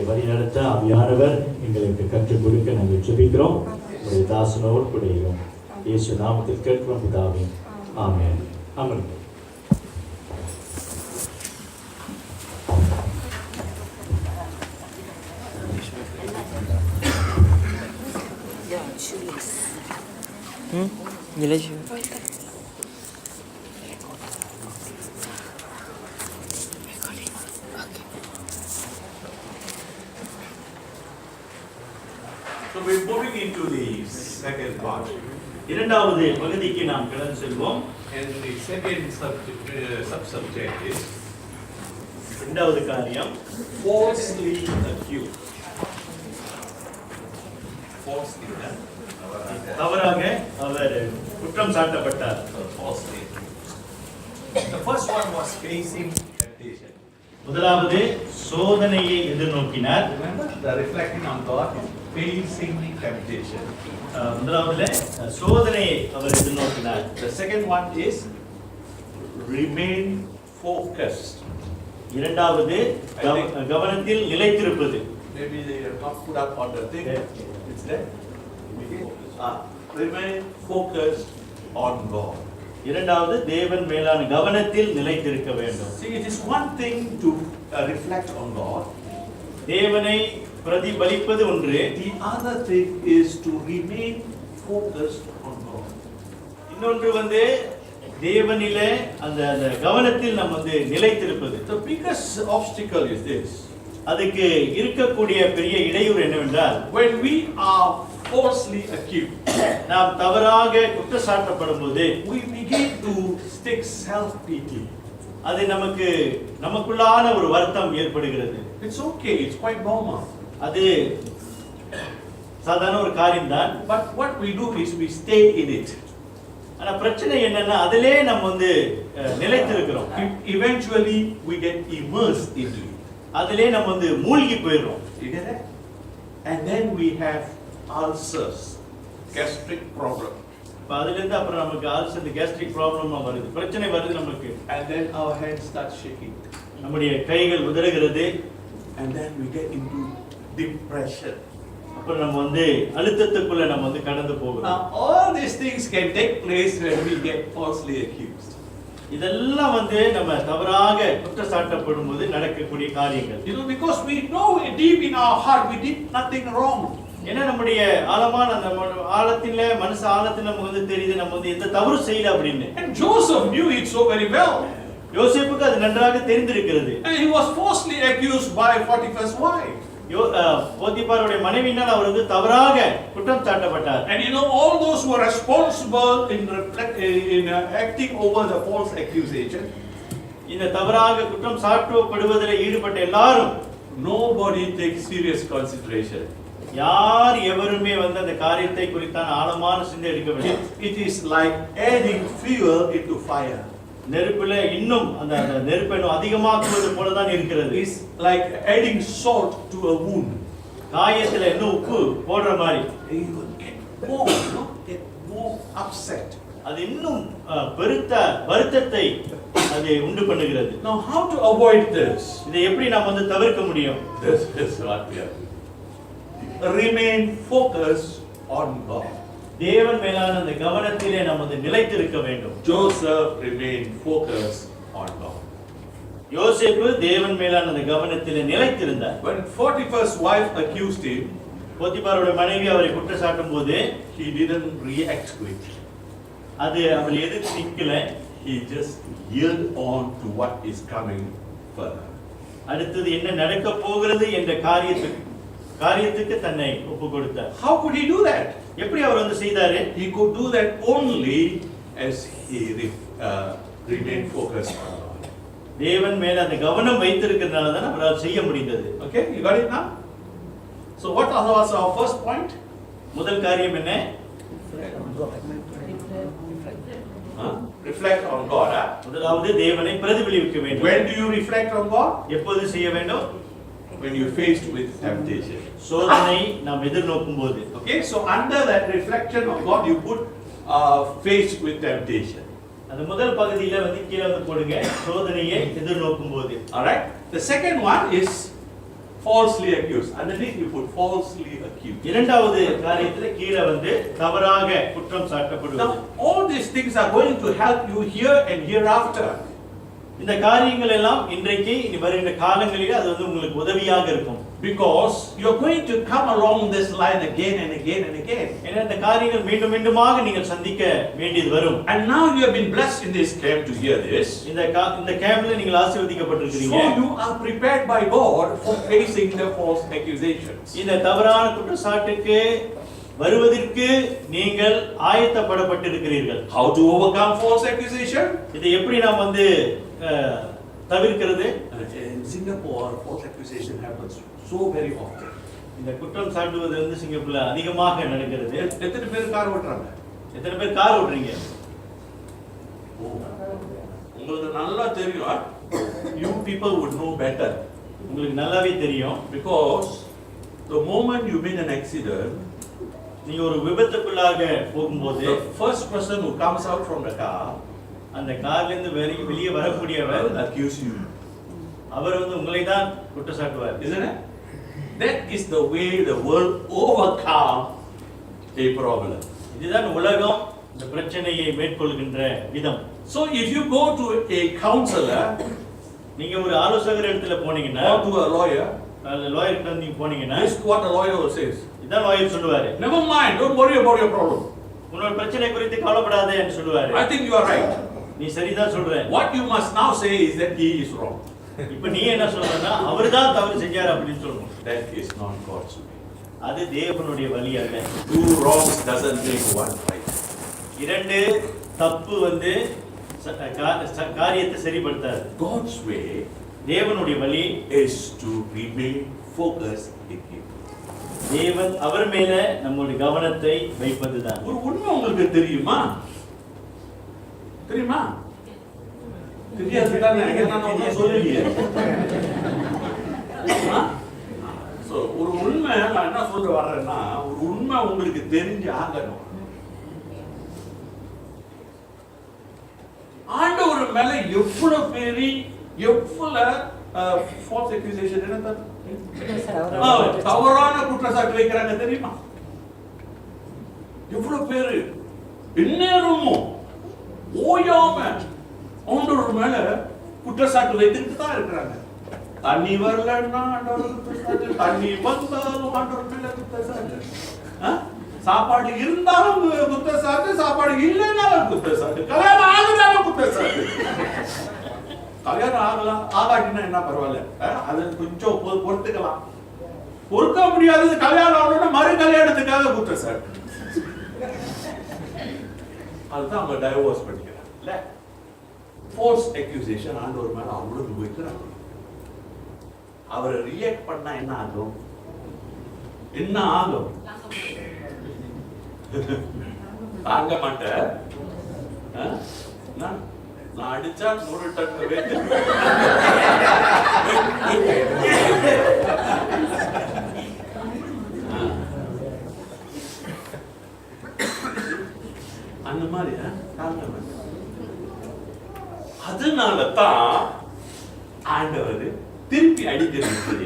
வழிநடத்த ஆவியானவர் எங்களுக்கு கற்றுக் கொடுக்க நாங்கள் ஜெபிக்கிறோம். உங்களுடைய தாசனோடு கூட இயேசு நாமத்தில் கேட்கிறோம் பிதாவே, ஆமென். ஆமென். So we're moving into the second part. இரண்டாவது பகுதிக்கு நாம் கடந்து செல்வோம். And the second subject is இரண்டாவது காரியம் falsely accused. Falsely, தவறாக அவர் குற்றம் சாட்டப்பட்டார். falsely. The first one was facing temptation. முதலாவது சோதனையை எதிர்நோக்கினார். Remember, the reflecting on God is facing temptation. முதலாவதுல சோதனையை அவர் எதிர்நோக்கினார். The second one is remain focused. இரண்டாவது கவனத்தில் நிலைத்திருப்பது. Maybe they have not put up on the thing. It's there. Remain focused on God. இரண்டாவது தேவன் மேலான கவனத்தில் நிலைத்திருக்க வேண்டும். See, it is one thing to reflect on God. தேவனை பிரதிபலிப்பது ஒன்று. The other thing is to remain focused on God. இன்னொன்று தேவனிலே அந்த கவனத்தில் நாம் நிலைத்திருப்பது. The biggest obstacle is this. அதுக்கு இருக்கக்கூடிய பெரிய இடையூறு என்னவென்றால், when we are falsely accused, நாம் தவறாக குற்றச்சாட்டப்படும் போது we begin to take self pity. அது நமக்குள்ளான ஒரு வருத்தம் ஏற்படுகிறது. It's okay, it's quite normal. அது சாதாரண ஒரு காரியம் தான். But what we do is we stay in it. ஆனா பிரச்சனை என்னன்னா அதிலே நம்ம நிலைத்திருக்கிறோம். Eventually we get immersed into it. அதிலே நம்ம மூழ்கி போயிடுறோம். You get that? And then we have ulcers, gastric problem. அதில இருந்து அப்புறம் நமக்கு அல்சர், gastric problem வருது, பிரச்சனை வருது நமக்கு. And then our hands start shaking. நம்முடைய கைகள் உதறுகிறது. And then we get into depression. அப்புறம் நம்ம அழுத்தத்துக்குள்ள நம்ம கடந்து போகிறோம். Now all these things can take place when we get falsely accused. இதெல்லாம் நம்ம தவறாக குற்றச்சாட்டப்படும் போது நடக்கக்கூடிய காரியங்கள். You know, because we know deep in our heart we did nothing wrong. ஏன்னா நம்முடைய ஆழமான ஆழத்தில மனசு ஆழத்தில நமக்கு தெரியுது நம்ம எந்த தவறு செய்யல அப்படின்னு. And Joseph knew it so very well. யோசேப்புக்கு அது நன்றாக தெரிந்திருக்கிறது. And he was falsely accused by Potiphar's wife. போத்திபாருடைய மனைவியினால் அவர் தவறாக குற்றம் சாட்டப்பட்டார். And you know, all those who are responsible in acting over the false accusation, இந்த தவறாக குற்றம் சாட்டப்படுவதில் ஈடுபட்ட எல்லாரும், nobody takes serious consideration. யார் எவருமே அந்த காரியத்தை குறித்தான ஆழமான சிந்தனை எடுக்கவில்லை. It is like adding fuel into fire. நெருப்புல இன்னும் அந்த நெருப்பை அதிகமாக்குவது போல தான் இருக்கிறது. It's like adding salt to a wound. காயத்துல இன்னும் உப்பு போடுற மாதிரி. You will get more upset. அது இன்னும் பெருத்த வருத்தத்தை அது உண்டு பண்ணுகிறது. Now how to avoid this? இதை எப்படி நாம் தவிர்க்க முடியும்? This is what we have. Remain focused on God. தேவன் மேலான அந்த கவனத்திலே நாம் நிலைத்திருக்க வேண்டும். Joseph remained focused on God. யோசேப்பு தேவன் மேலான அந்த கவனத்திலே நிலைத்திருந்தார். When Potiphar's wife accused him, போத்திபாருடைய மனைவி அவரை குற்றச்சாட்டும் போது he didn't react quickly. அது அவள் எதிர்த்து நிக்கல. He just yielded on to what is coming further. அடுத்தது என்ன நடக்க போகிறது என்ற காரியத்துக்கு தன்னை ஒப்பு கொடுத்தார். How could he do that? எப்படி அவர் செய்தாரு? He could do that only as he remained focused on God. தேவன் மேல அந்த கவனம் வைத்திருக்கிறதுனால தான் அவரால் செய்ய முடிந்தது. Okay, you got it now? So what was our first point? முதல் காரியம் என்ன? Reflect on God. முதலாவது தேவனை பிரதிபலிக்க வேண்டும். When do you reflect on God? எப்போது செய்ய வேண்டும்? When you faced with temptation. சோதனை நாம் எதிர்நோக்கும் போது. Okay, so under that reflection of God you put faced with temptation. அந்த முதல் பகுதியில கீழ போடுங்க, சோதனையை எதிர்நோக்கும் போது. All right, the second one is falsely accused. Underneath you put falsely accused. இரண்டாவது காரியத்துல கீழ வந்து தவறாக குற்றம் சாட்டப்படுவது. Now all these things are going to help you here and hereafter. இந்த காரியங்கள் எல்லாம் இன்றைக்கு இனி வருகின்ற காலங்களிலே அது வந்து உங்களுக்கு உதவியாக இருக்கும். Because you are going to come along this line again and again and again. ஏன்னா இந்த காரியங்கள் மீண்டும் மீண்டுமாக நீங்கள் சந்திக்க வேண்டியது வரும். And now you have been blessed in this camp to hear this. இந்த கேம்ப்ல நீங்கள் ஆசீர்வதிக்கப்பட்டிருக்கிறீங்க. So you are prepared by God for facing the false accusations. இந்த தவறான குற்றச்சாட்டுக்கு வருவதற்கு நீங்கள் ஆயத்தப்படப்பட்டிருக்கிறீர்கள். How to overcome false accusation? இதை எப்படி நாம் வந்து தவிர்க்கிறது? In Singapore, false accusation happens so very often. இந்த குற்றம் சாட்டுவது வந்து சிங்கப்பூர்ல அதிகமாக நடக்கிறது. எத்தனை பேர் கார் ஓட்டுறாங்க? எத்தனை பேர் கார் ஓட்டுறீங்க? உங்களுக்கு நல்லா தெரியும். You people would know better. உங்களுக்கு நல்லாவே தெரியும். Because the moment you meet an accident, நீங்க ஒரு விபத்துக்குள்ளாக போகும்போது the first person who comes out from the car, அந்த கார்ல இருந்து வெளியே வரக்கூடியவர் will accuse you. அவர் வந்து உங்களை தான் குற்றம் சாட்டுவார். Isn't it? That is the way the world overcome a problem. இதுதான் உலகம் இந்த பிரச்சனையை மேற்கொள்கின்ற விதம். So if you go to a counselor, நீங்க ஒரு ஆலோசகர் இடத்துல போனீங்கன்னா, or to a lawyer, lawyer கிட்ட நீங்க போனீங்கன்னா, this is what the lawyer says. இதான் லாயர் சொல்லுவாரு. Never mind, don't worry about your problem. உன்னோட பிரச்சனை குறித்து கவலைப்படாதே என்று சொல்லுவாரு. I think you are right. நீ சரிதான் சொல்ற. What you must now say is that he is wrong. இப்போ நீ என்ன சொல்றன்னா அவர்தான் தவறு செஞ்சார் அப்படினு சொல்லணும். That is not God's way. அது தேவனுடைய வழி அல்ல. Two wrongs doesn't make one right. இரண்டு தப்பு வந்து காரியத்தை சரிப்படுத்தாது. God's way தேவனுடைய வழி is to remain focused in him. தேவன் அவர் மேல நம்முடைய கவனத்தை வைப்பதுதான். ஒரு உண்மை உங்களுக்கு தெரியுமா? தெரியுமா? தெரியாது தானே, ஏன்னா நான் சொல்லலையே. சோ ஒரு உண்மை நான் என்ன சொல்ல வர்றேன்னா, ஒரு உண்மை உங்களுக்கு தெரிஞ்சு ஆகணும். ஆண்டவர் மேல எவ்வளவு பேரி எவ்வளவு false accusation என்ன தவறான குற்றச்சாட்டு வைக்கிறாங்க தெரியுமா? எவ்வளவு பேரு இந்நேரமும் ஓயாம ஆண்டவர் மேல குற்றச்சாட்டு வைத்துட்டு தான் இருக்கிறாங்க. தண்ணி வரலன்னா ஆண்டவர் குற்றச்சாட்டு, தண்ணி வந்தாலும் ஆண்டவர் மேல குற்றச்சாட்டு, சாப்பாடு இருந்தாலும் குற்றச்சாட்டு, சாப்பாடு இல்லைன்னாலும் குற்றச்சாட்டு, கல்யாணம் ஆகலாம் குற்றச்சாட்டு. கல்யாணம் ஆகலாம் ஆகாட்டினா என்ன பரவாயில்ல, அது கொஞ்சம் பொறுத்துக்கலாம். பொறுக்க முடியாதது கல்யாணம் ஆகணும்னா மறு கல்யாணத்துக்காக குற்றச்சாட்டு. அதுதான் அவங்க டைவோர்ஸ் பண்ணிக்கிறாங்க. இல்ல false accusation ஆண்டவர் மேல அவ்வளவு வைக்கிறாங்க. அவரை ரியாக்ட் பண்ணா என்ன ஆகும்? என்ன ஆகும்? தாங்க மாட்டேன். நான் அடிச்சா 100 டன் weight. அந்த மாதிரி தாங்க மாட்டேன். அதனால தான் ஆண்டவர் திருப்பி அடிக்கிறது.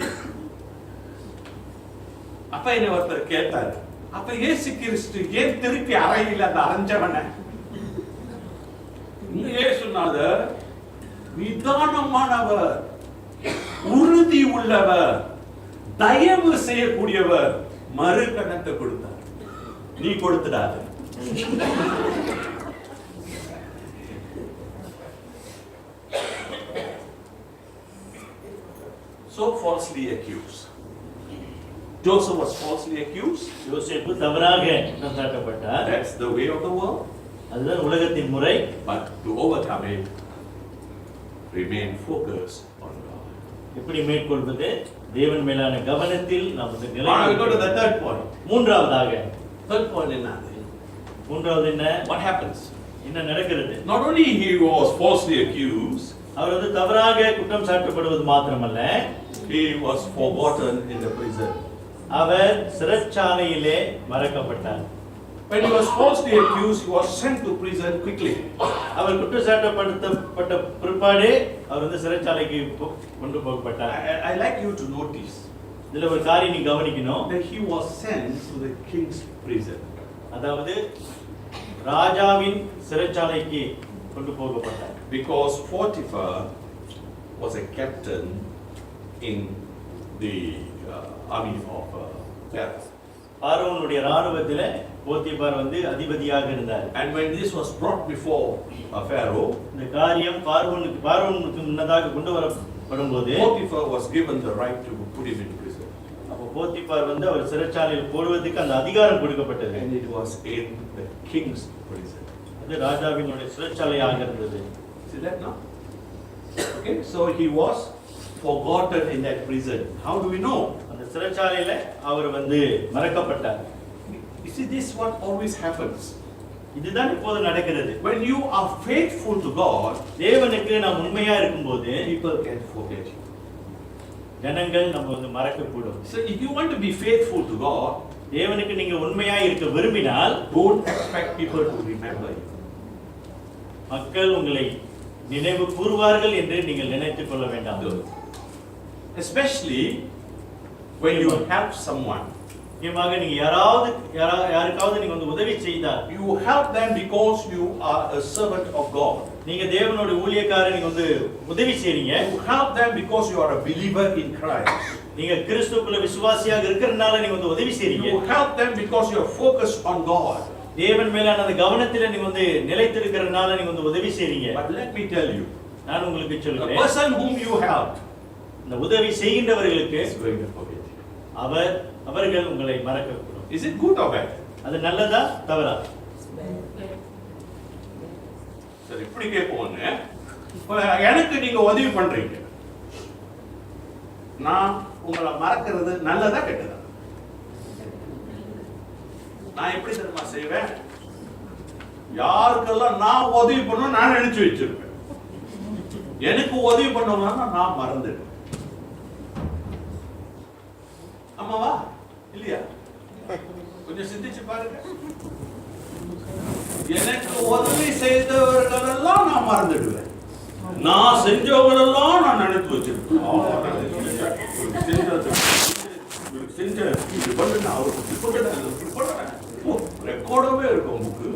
அப்ப என்ன ஒருத்தர் கேட்டாரு, அப்ப இயேசு கிறிஸ்து ஏன் திருப்பி அறையில் அந்த அரைஞ்சவன? இயேசுநாதர் நிதானமானவர், உறுதி உள்ளவர், தயவு செய்யக்கூடியவர், மறு கணத்தை கொடுத்தார். நீ கொடுத்துடாத. So falsely accused. Joseph was falsely accused. யோசேப்பு தவறாக குற்றம் சாட்டப்பட்டார். That's the way of the world. அதுதான் உலகத்தின் முறை. But to overcome it, remain focused on God. எப்படி மேற்கொள்வது? தேவன் மேலான கவனத்தில் நாம் Now we go to the third point. மூன்றாவதாக. Third point என்ன? மூன்றாவது என்ன? What happens? என்ன நடக்கிறது? Not only he was falsely accused, அவர் வந்து தவறாக குற்றம் சாட்டப்படுவது மாத்திரமல்ல, he was forgotten in the prison. அவர் சிறைச்சாலையிலே மறக்கப்பட்டார். When he was falsely accused, he was sent to prison quickly. அவர் குற்றச்சாட்டப்பட்ட பிற்பாடு அவர் வந்து சிறைச்சாலைக்கு கொண்டு போகப்பட்டார். I like you to notice. இதுல ஒரு காரியம் நீ கவனிக்கணும். That he was sent to the king's prison. அதாவது ராஜாவின் சிறைச்சாலைக்கு கொண்டு போகப்பட்டார். Because Potiphar was a captain in the army of Pharaoh. பார்வோனுடைய ராணுவத்திலே போத்திபார் வந்து அதிபதியாக இருந்தார். And when this was brought before Pharaoh, இந்த காரியம் பார்வோனுக்கு முன்னதாக கொண்டு வரப்படும்போது Potiphar was given the right to put him in prison. அப்போ போத்திபார் வந்து அவர் சிறைச்சாலையில் போடுவதற்கு அந்த அதிகாரம் கொடுக்கப்பட்டது. And it was in the king's prison. அது ராஜாவினுடைய சிறைச்சாலையாக இருந்தது. See that now? Okay, so he was forgotten in that prison. How do we know? அந்த சிறைச்சாலையில அவர் வந்து மறக்கப்பட்டார். You see, this what always happens. இதுதான் இப்போது நடக்கிறது. When you are faithful to God, தேவனுக்கு நாம் உண்மையா இருக்கும்போது people can forget you. ஜனங்கள் நம்ம வந்து மறக்கக்கூடும். So if you want to be faithful to God, தேவனுக்கு நீங்க உண்மையா இருக்க விரும்பினால் don't expect people to remember you. மக்கள் உங்களை நினைவு கூறுவார்கள் என்று நீங்கள் நினைத்துக் கொள்ள வேண்டாம். Especially when you help someone. முக்கியமாக நீங்க யாருக்காவது நீங்க வந்து உதவி செய்தால், You help them because you are a servant of God. நீங்க தேவனுடைய ஊழியக்காரர், நீங்க வந்து உதவி செய்றீங்க. You help them because you are a believer in Christ. நீங்க கிறிஸ்துவுக்குள்ள விசுவாசியாக இருக்கிறனால நீங்க வந்து உதவி செய்றீங்க. You help them because you are focused on God. தேவன் மேலான அந்த கவனத்திலே நீங்க வந்து நிலைத்திருக்கிறனால நீங்க வந்து உதவி செய்றீங்க. But let me tell you, நான் உங்களுக்கு the சொல்கிறேன், person whom you helped இந்த உதவி செய்கின்றவர்களுக்கு is going to forget you. அவர்கள் உங்களை மறக்கக்கூடும். Is it good or bad? அது நல்லதா தவறா? சரி, இப்படி கேட்போன்னு, எனக்கு நீங்க உதவி பண்றீங்க, நான் உங்களை மறக்கிறது நல்லதா கெட்டதா? நான் எப்படி தெரியுமா செய்வேன்? யாருக்கெல்லாம் நான் உதவி பண்ணணும் நான் நினைச்சு வச்சிருப்பேன். எனக்கு உதவி பண்ணவங்க நான் மறந்துடுவேன். ஆமாவா இல்லையா? கொஞ்சம் சிந்திச்சு பாருங்க. எனக்கு உதவி செய்தவர்களெல்லாம் நான் மறந்துடுவேன். நான் செஞ்சவங்களெல்லாம் நான் நினைச்சு வச்சிருப்பேன். ரெக்கார்டவே இருக்கும் புக்கு.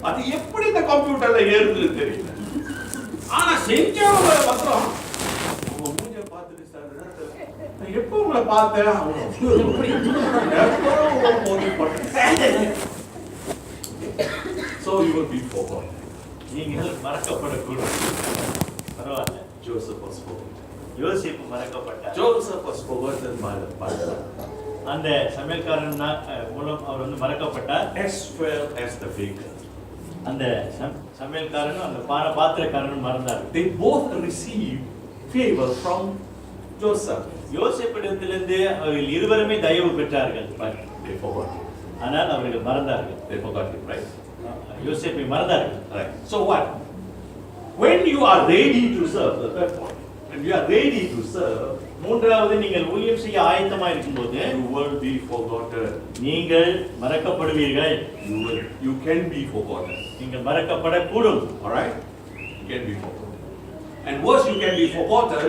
அது எப்படி இந்த கம்ப்யூட்டர்ல ஏறுது தெரியல. ஆனா செஞ்சவங்க மாத்திரம் அவங்க மூஞ்ச பார்த்துட்டு சார் எப்போ உங்களை பார்த்தேன் so you will be forgotten. நீங்கள் மறக்கப்படக்கூடும். பரவாயில்ல. Joseph was forgotten. யோசேப்பு மறக்கப்பட்டார். Joseph was forgotten by the father. அந்த சமையல்காரன் மூலம் அவர் வந்து மறக்கப்பட்டார். As well as the baker. அந்த சமையல்காரனும் அந்த பாத்திரக்காரனும் மறந்தார்கள். They both received favor from Joseph. யோசேப்பிடத்திலிருந்து அவர்கள் இருவருமே தயவு பெற்றார்கள். But they forgot. ஆனால் அவர்கள் மறந்தார்கள். They forgot it, right? யோசேப்பை மறந்தார்கள். Right. So what? When you are ready to serve, the third point. When you are ready to serve, மூன்றாவது நீங்கள் ஊழியம் செய்ய ஆயத்தமா இருக்கும்போது you will be forgotten. நீங்கள் மறக்கப்படுவீர்கள். You can be forgotten. நீங்கள் மறக்கப்படக்கூடும். All right? You can be forgotten. And worse, you can be forgotten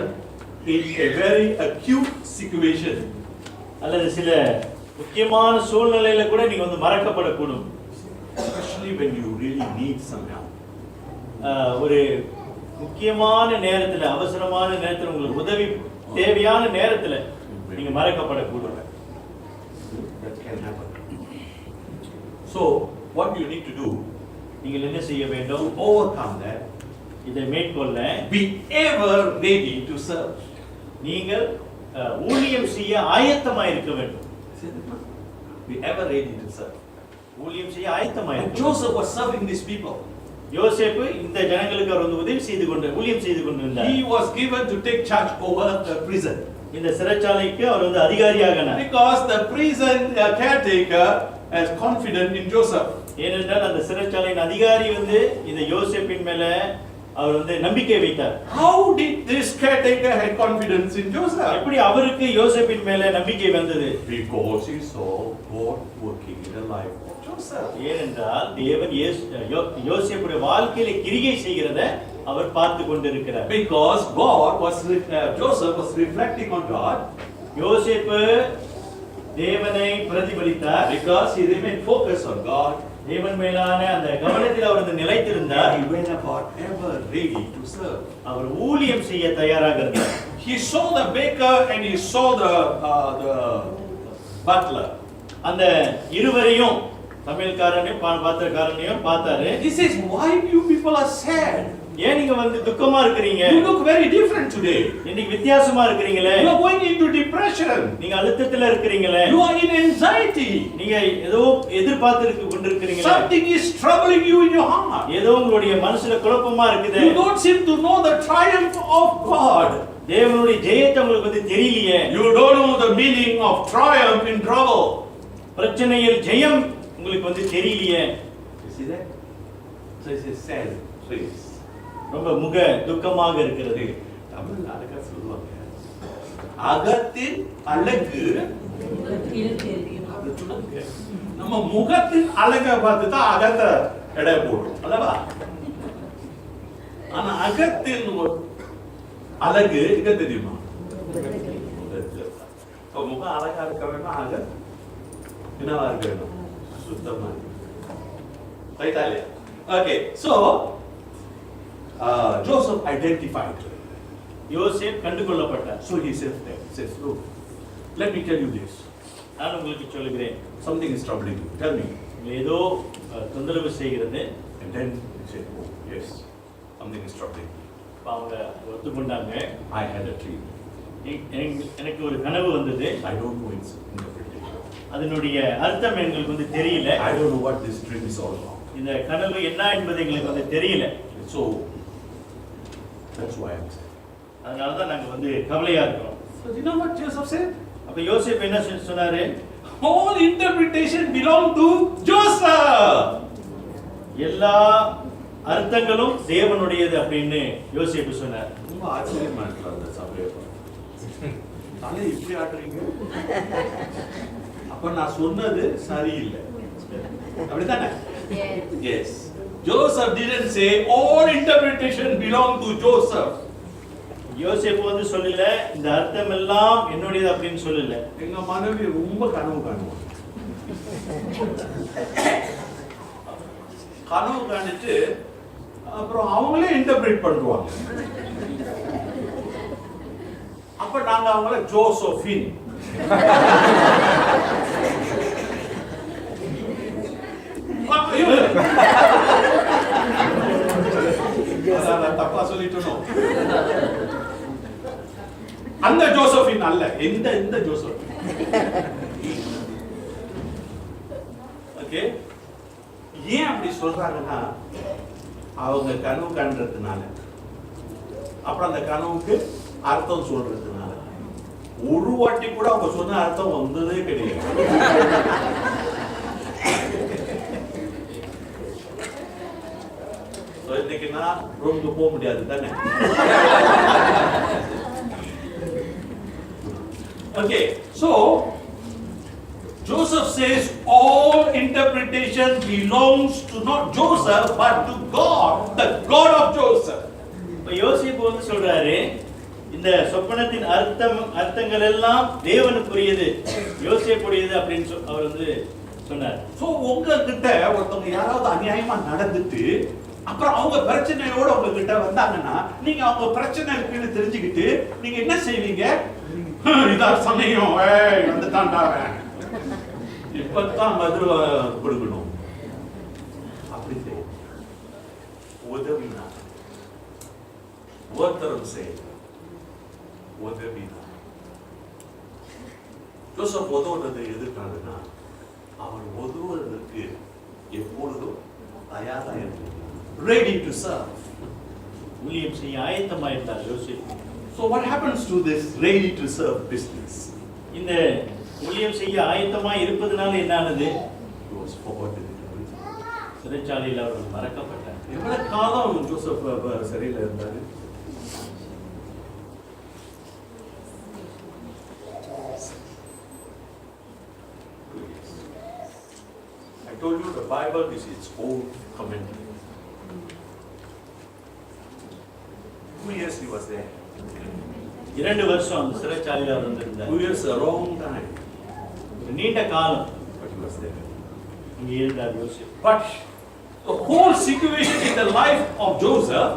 in a very acute situation. அல்லது சில முக்கியமான சூழ்நிலையில கூட நீங்க வந்து மறக்கப்படக்கூடும். Especially when you really need some help. ஒரு முக்கியமான நேரத்துல, அவசரமான நேரத்துல, உங்களுக்கு உதவி தேவையான நேரத்துல நீங்க மறக்கப்படக்கூடும். That can happen. So, what you need to do, நீங்கள் என்ன செய்ய வேண்டும்? to overcome that, இதை மேற்கொள்ள be ever ready to serve. நீங்கள் ஊழியம் செய்ய ஆயத்தமாக இருக்க வேண்டும். Be ever ready to serve. ஊழியம் செய்ய ஆயத்தமாக இருக்க. Joseph was serving these people. யோசேப்பு இந்த ஜனங்களுக்கு அவர் வந்து உதவி செய்து கொண்டு ஊழியம் செய்து கொண்டிருந்தார். He was given to take charge over the prison. இந்த சிறைச்சாலைக்கு அவர் வந்து அதிகாரியானார். Because the prison caretaker has confidence in Joseph. ஏனென்றால் அந்த சிறைச்சாலையின் அதிகாரி வந்து இந்த யோசேப்பின் மேல அவர் வந்து நம்பிக்கை வைத்தார். How did this caretaker have confidence in Joseph? எப்படி அவருக்கு யோசேப்பின் மேல நம்பிக்கை வந்தது? Because he saw God working in the life of Joseph. ஏனென்றால் தேவன் யோசேப்புடைய வாழ்க்கையில கிரியை செய்கிறத அவர் பார்த்து கொண்டிருக்கிறார். Because God was Joseph was reflecting on God. யோசேப்பு தேவனை பிரதிபலித்தார். Because he remained focused on God. தேவன் மேலான அந்த கவனத்தில் அவர் நிலைத்திருந்தார். He went about ever ready to serve. அவர் ஊழியம் செய்ய தயாராக இருந்தார். He saw the baker and he saw the butler. அந்த இருவரையும் சமையல்காரனையும் பாத்திரக்காரனையும் பார்த்தாரு. He says, why you people are sad? ஏன் நீங்க துக்கமா இருக்கீங்க? You look very different today. இன்னைக்கு வித்தியாசமா இருக்கீங்களே. You are going into depression. நீங்க அழுத்தத்துல இருக்கீங்களே. You are in anxiety. நீங்க ஏதோ எதிர்பார்த்து கொண்டிருக்கீங்களே. Something is troubling you in your heart. ஏதோ உங்களுடைய மனசுல குழப்பமா இருக்குது. You don't seem to know the triumph of God. தேவனுடைய ஜெயத்தை உங்களுக்கு தெரியலையே. You don't know the meaning of triumph in trouble. பிரச்சனையில் ஜெயம் உங்களுக்கு தெரியலையே. You see that? So it's a sad face. ரொம்ப முக துக்கமாக இருக்கிறது. தமிழ்ல அழகா சொல்லுவாங்க, அகத்தின் அழகு நம்ம முகத்தின் அழகை பார்த்து தான் அகத்தை எடை போடுறோம் அல்லவா? ஆனா அகத்தின் அழகு எங்க தெரியுமா? முகம் அழகா இருக்க வேணும், அக என்னவா இருக்க வேணும்? சுத்தமா. ரைட்டா இல்லையா? Okay, so Joseph identified. Yosep கண்டுகொள்ளப்பட்டார். So he says, look, let me tell you this. நான் உங்களுக்கு சொல்லுகிறேன், something is troubling you. Tell me. ஏதோ தொந்தரவு செய்கிறது. And then he said, oh yes, something is troubling me. அவங்க ஒத்துக்கொண்டாங்க. I had a dream. எனக்கு ஒரு கனவு வந்தது. I don't know its interpretation. அதனுடைய அர்த்தம் எங்களுக்கு தெரியல. I don't know what this dream is all about. இந்த கனவு என்ன என்பது எங்களுக்கு தெரியல. So that's why I'm saying. அதனால தான் நாங்க கவலையா இருக்கோம். So you know what Joseph said? அப்ப யோசேப் என்ன சொன்னாரு? All interpretation belong to Joseph. எல்லா அர்த்தங்களும் தேவனுடையது அப்படின்னு யோசேப்பு சொன்னார். ரொம்ப ஆச்சரியமா இருக்கு அந்த சபையை. தலை இப்படி ஆடுறீங்க. அப்ப நான் சொன்னது சரியில்லை. அப்படிதானே? Yes. Joseph didn't say all interpretation belong to Joseph. யோசேப்பு சொல்லல இந்த அர்த்தம் எல்லாம் என்னுடையது அப்படின்னு சொல்லல. எங்க மனைவி ரொம்ப கனவு காணுவாங்க. கனவு காணிட்டு அப்புறம் அவங்களே இன்டர்பிரேட் பண்ணுவாங்க. அப்ப நாங்க அவங்கள ஜோசபின் தப்பா சொல்லிட்டோம். அந்த ஜோசபின் அல்ல, எந்த ஜோசப். ஓகே, ஏன் அப்படி சொல்றாங்கன்னா அவங்க கனவு காண்றதுனால, அப்புறம் அந்த கனவுக்கு அர்த்தம் சொல்றதுனால. ஒரு வாட்டி கூட அவங்க சொன்ன அர்த்தம் வந்ததே கிடையாது. இன்னைக்கு நான் ரோமுக்கு போக முடியாது தானே? Okay, so Joseph says all interpretation belongs to not Joseph but to God, the God of Joseph. யோசேப்பு சொல்றாரு, இந்த சொப்பனத்தின் அர்த்தங்கள் எல்லாம் தேவனுக்குரியது, யோசேப்புடையது அப்படின்னு அவர் சொன்னார். சோ உங்ககிட்ட ஒருத்தவங்க யாராவது அநியாயமா நடந்துட்டு அப்புறம் அவங்க பிரச்சனையோட உங்ககிட்ட வந்தாங்கன்னா நீங்க அவங்க பிரச்சனை இருக்குன்னு தெரிஞ்சுக்கிட்டு நீங்க என்ன செய்வீங்க? இதா சமயம் வந்துட்டான்டா, இப்பதான் மதுரை கொடுக்கணும் அப்படி உதவினா ஒருத்தரம் செய்ய உதவினா. ஜோசப் உதவுறது எதுக்காகனா அவர் உதவுவதற்கு எப்பொழுதும் தயாராக இருக்கிறார். Ready to serve. ஊழியம் செய்ய ஆயத்தமா இருந்தார் யோசேப்பு. So what happens to this ready to serve business? இந்த ஊழியம் செய்ய ஆயத்தமா இருப்பதனால என்னானது? He was forgotten. சிறைச்சாலையில் அவர் மறக்கப்பட்டார். எவ்வளவு காலம் ஜோசப் சிறையில் இருந்தாரு? I told you the Bible is its own commentary. 2 years he was there. 2 வருஷம் அந்த சிறைச்சாலையில அவர் இருந்தார். 2 years a long time. நீண்ட காலம் But he was there. இங்க இருந்தார் யோசேப்பு. But the whole situation in the life of Joseph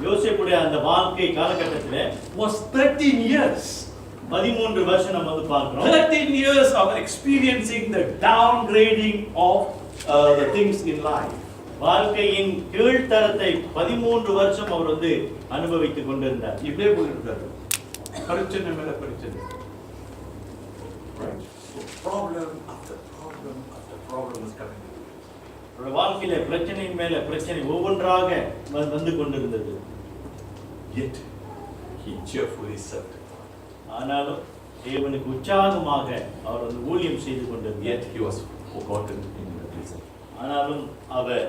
யோசேப்புடைய அந்த வாழ்க்கை காலகட்டத்திலே was 13 years. 13 வருஷம் நம்ம வந்து பார்க்கிறோம். 13 years of experiencing the downgrading of the things in life. வாழ்க்கையின் கீழ்த்தரத்தை 13 வருஷம் அவர் வந்து அனுபவித்துக் கொண்டிருந்தார். இப்படியே போயிருக்காரு. பிரச்சனை மேல பிரச்சனை. Right. So problem after problem after problem is coming. அவருடைய வாழ்க்கையில பிரச்சனையின் மேல பிரச்சனை ஒவ்வொன்றாக வந்து கொண்டிருந்தது. Yet he cheerfully served. ஆனாலும் தேவனுக்கு உற்சாகமாக அவர் வந்து ஊழியம் செய்து கொண்டிருந்தார். Yet he was forgotten in the prison. ஆனாலும் அவர்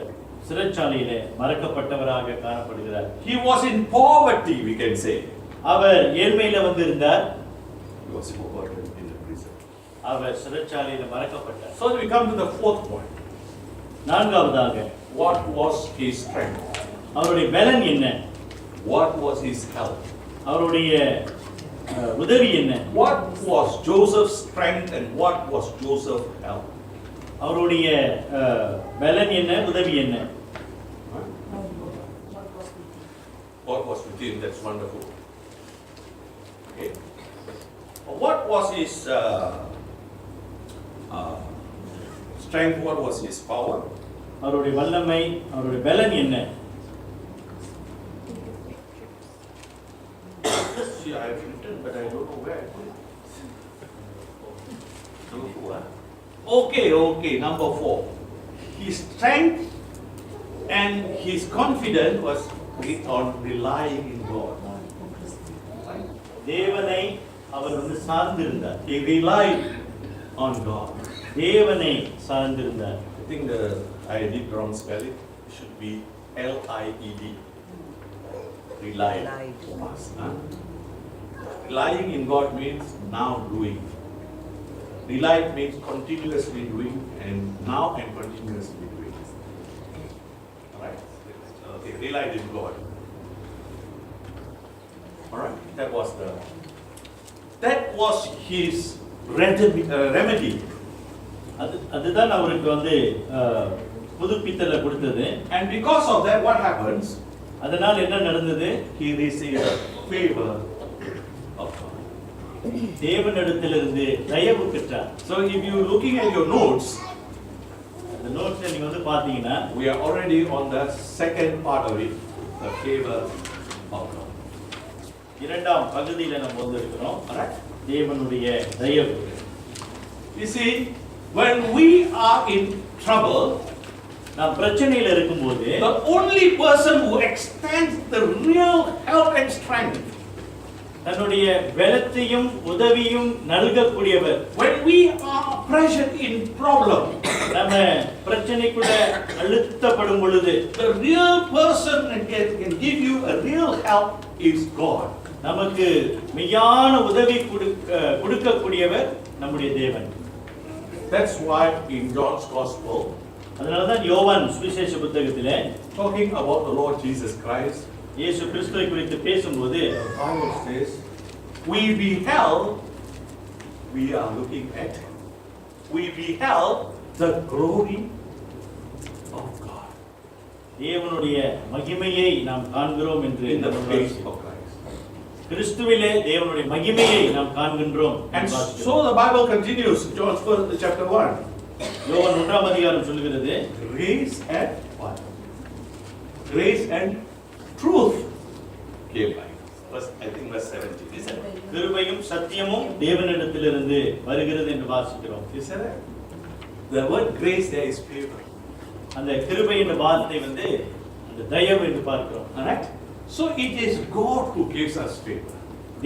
சிறைச்சாலையிலே மறக்கப்பட்டவராக காணப்படுகிறார். He was in poverty, we can say. அவர் ஏழ்மையில வந்து இருந்தார். He was forgotten in the prison. அவர் சிறைச்சாலையில மறக்கப்பட்டார். So we come to the fourth point. நான்காவதாக, What was his strength? அவருடைய பலன் என்ன? What was his help? அவருடைய உதவி என்ன? What was Joseph's strength and what was Joseph's help? அவருடைய பலன் என்ன, உதவி என்ன? What was with him? That's wonderful. Okay. What was his strength? What was his power? அவருடைய வல்லமை, அவருடைய பலன் என்ன? See, I have written, but I don't know where I put it. Number 4. Okay. Number 4. His strength and his confidence was on relying in God. தேவனை அவர் வந்து சார்ந்திருந்தார். He relied on God. தேவனை சார்ந்திருந்தார். I think I did wrong spelling. It should be L-I-E-D. Relied. Relying in God means now doing. Relied means continuously doing, and now and continuously doing. Alright? Okay, relied in God. Alright? That was his remedy. அதுதான் அவருக்கு வந்து புதுப்பித்தலை கொடுத்தது. And because of that, what happens? அதனால் என்ன நடந்தது? He received favor of God. தேவனிடத்திலிருந்து தயவு பெற்றார். So if you looking at your notes, அந்த நோட்ஸ்ல நீங்க வந்து பாத்தீங்கன்னா, we are already on the second part of it, the favor of God. இரண்டாம் பகுதியில நம்ம வந்து இருக்கிறோம். Alright? தேவனுடைய தயவு. You see, when we are in trouble, நாம் பிரச்சனையில இருக்கும்போது the only person who extends the real help and strength, தன்னுடைய பலத்தையும் உதவியும் நல்கக்கூடியவர். when we are pressured in problem, நம்ம பிரச்சனைக்குள்ள அழுத்தப்படும் பொழுது the real person that can give you a real help is God. நமக்கு மெய்யான உதவி கொடுக்கக்கூடியவர் நம்முடைய தேவன். That's why in John's Gospel, அதனாலதான் யோவான் சுவிசேஷ புத்தகத்திலே talking about the Lord Jesus Christ, இயேசு கிறிஸ்துவை குறித்து பேசும்போது the Bible says, we beheld the glory of God தேவனுடைய மகிமையை நாம் காண்கிறோம் என்று in the face of Christ. கிறிஸ்துவிலே தேவனுடைய மகிமையை நாம் காண்கின்றோம். And so the Bible continues, John chapter 1. யோவான் 1ஆம் அதிகாரம் சொல்கிறது, Grace and what? Grace and truth came by. I think verse 17. Is that right? கிருபையும் சத்தியமும் தேவனிடத்திலிருந்து வருகிறது என்று வாசிக்கிறோம். Is that right? The word grace there is favor. அந்த கிருபை என்ற வார்த்தை வந்து அந்த தயவு என்று பார்க்கிறோம். Alright? So it is God who gives us favor.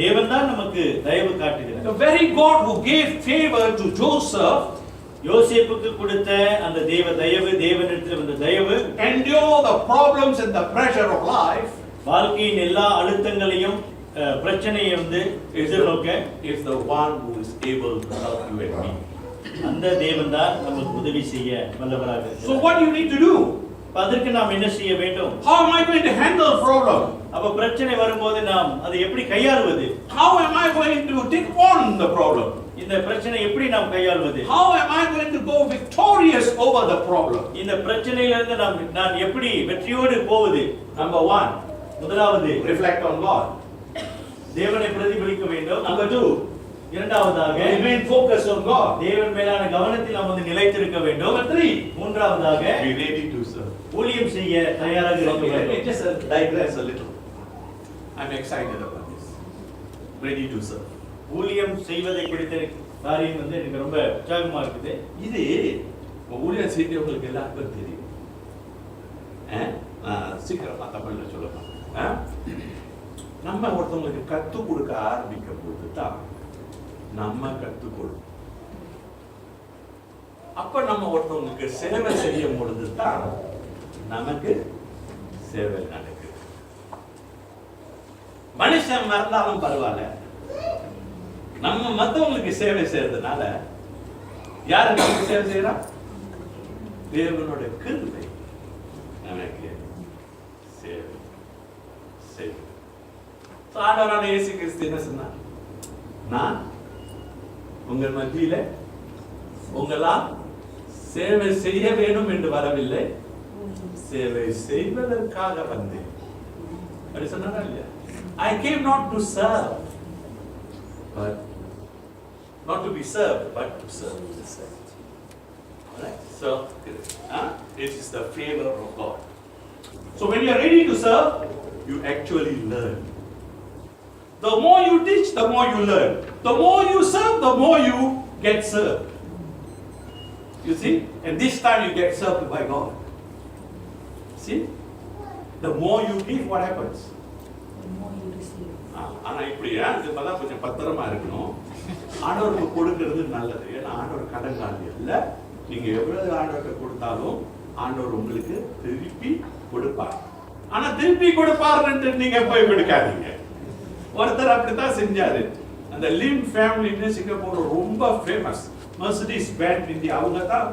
தேவன் தான் நமக்கு தயவு காட்டுகிறார். The very God who gave favor to Joseph, யோசேப்புக்கு கொடுத்த அந்த தயவு, தேவனிடத்தில் வந்த தயவு, endure the problems and the pressure of life, வாழ்க்கையின் எல்லா அழுத்தங்களையும் பிரச்சனையை வந்து எதிர்நோக்க, is the one who is able to help you and me. அந்த தேவன் தான் நமக்கு உதவி செய்ய வல்லவராக இருக்கிறார். So what you need to do? அதற்கு நாம் என்ன செய்ய வேண்டும்? How am I going to handle problem? அப்ப பிரச்சனை வரும்போது நாம் அதை எப்படி கையாள்வது? How am I going to take on the problem? இந்த பிரச்சனை எப்படி நாம் கையாள்வது? How am I going to go victorious over the problem? இந்த பிரச்சனையிலிருந்து நான் எப்படி வெற்றியோடு போவது? Number 1, முதலாவது reflect on God. தேவனை பிரதிபலிக்க வேண்டும். Number 2, இரண்டாவதாக remain focused on God. தேவன் மேலான கவனத்தில் நாம் வந்து நிலைத்திருக்க வேண்டும். Number 3, மூன்றாவதாக be ready to serve. ஊழியம் செய்ய தயாராக இருக்க Let me வேண்டும். just digress a little. I'm excited about this. Ready to serve. ஊழியம் செய்வதை குறித்த காரியம் வந்து எனக்கு ரொம்ப உற்சாகமா இருக்குது. இது ஊழியம் செய்யறவங்களுக்கு எல்லாருக்கும் தெரியும். சீக்கிரமா தமிழ்ல சொல்லலாம். நம்ம ஒருத்தவங்களுக்கு கற்றுக் கொடுக்க ஆரம்பிக்கும் போது தான் நம்ம கற்றுக்கொள்ளும். அப்ப நம்ம ஒருத்தவங்களுக்கு சேவை செய்யும் பொழுது தான் நமக்கு சேவை நடக்குது. மனுஷன் மறந்தாலும் பரவாயில்ல, நம்ம மற்றவங்களுக்கு சேவை செய்யறதுனால யாரு நமக்கு சேவை செய்யறா? தேவனோட கிருபை நமக்கு சேவை செய்யும். ஆண்டவரான இயேசு கிறிஸ்து என்ன சொன்னார்? நான் உங்கள் மத்தியில உங்களால் சேவை செய்ய வேண்டும் என்று வரவில்லை, சேவை செய்வதற்காக வந்தேன். அப்படி சொன்னாரா இல்லையா? I came not to serve, but not to be served, but to serve. Alright? So, it is the favor of God. So when you are ready to serve, you actually learn. The more you teach, the more you learn. The more you serve, the more you get served. You see? And this time you get served by God. See? The more you give, what happens? The more you receive. ஆனா இப்படி இதுதான் கொஞ்சம் பத்திரமா இருக்கணும். ஆண்டவருக்கு கொடுக்கிறது நல்லது. ஏன்னா ஆண்டவர் கடன்காரி இல்ல. நீங்க எவ்வளவு ஆண்டவருக்கு கொடுத்தாலும் ஆண்டவர் உங்களுக்கு திருப்பி கொடுப்பார். ஆனா திருப்பி கொடுப்பாருன்னு நீங்க போய் கொடுக்காதீங்க. ஒருத்தர் அப்படித்தான் செஞ்சாரு. அந்த லிம் ஃபேமிலின்னு சிங்கப்பூர்ல ரொம்ப ஃபேமஸ். மெர்சிடிஸ் பேண்ட் இந்தியா அவங்க தான்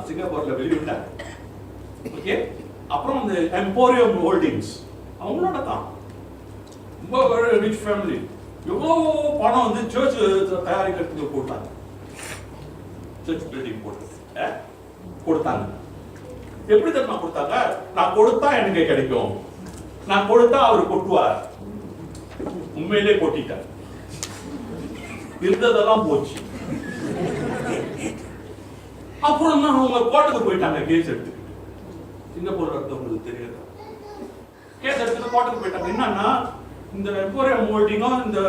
சிங்கப்பூர்ல வெளியிட்டாங்க. ஓகே, அப்புறம் இந்த எம்போரியம் ஹோல்டிங்ஸ் அவங்களோட தான் ரொம்ப ரிச் ஃபேமிலி. எவ்வளோ பணம் வந்து சர்ச் தயாரிக்கிறதுக்கு போட்டாங்க. சர்ச் பில்டிங் கொடுத்தாங்க. எப்படி தெரியுமா கொடுத்தாங்க? நான் கொடுத்தா எனக்கு கிடைக்கும், நான் கொடுத்தா அவர் கொட்டுவார். உண்மையிலே கொட்டிட்டார். இருந்ததெல்லாம் போச்சு. அப்புறம் தான் அவங்க கோர்ட்டுக்கு போயிட்டாங்க கேஸ் எடுத்துக்கிட்டு. சிங்கப்பூர்ல இருந்தவங்களுக்கு தெரியாது. கேஸ் எடுத்துட்டு கோர்ட்டுக்கு போயிட்டாங்க. என்னன்னா இந்த எம்போரியம் ஹோல்டிங்கும் இந்த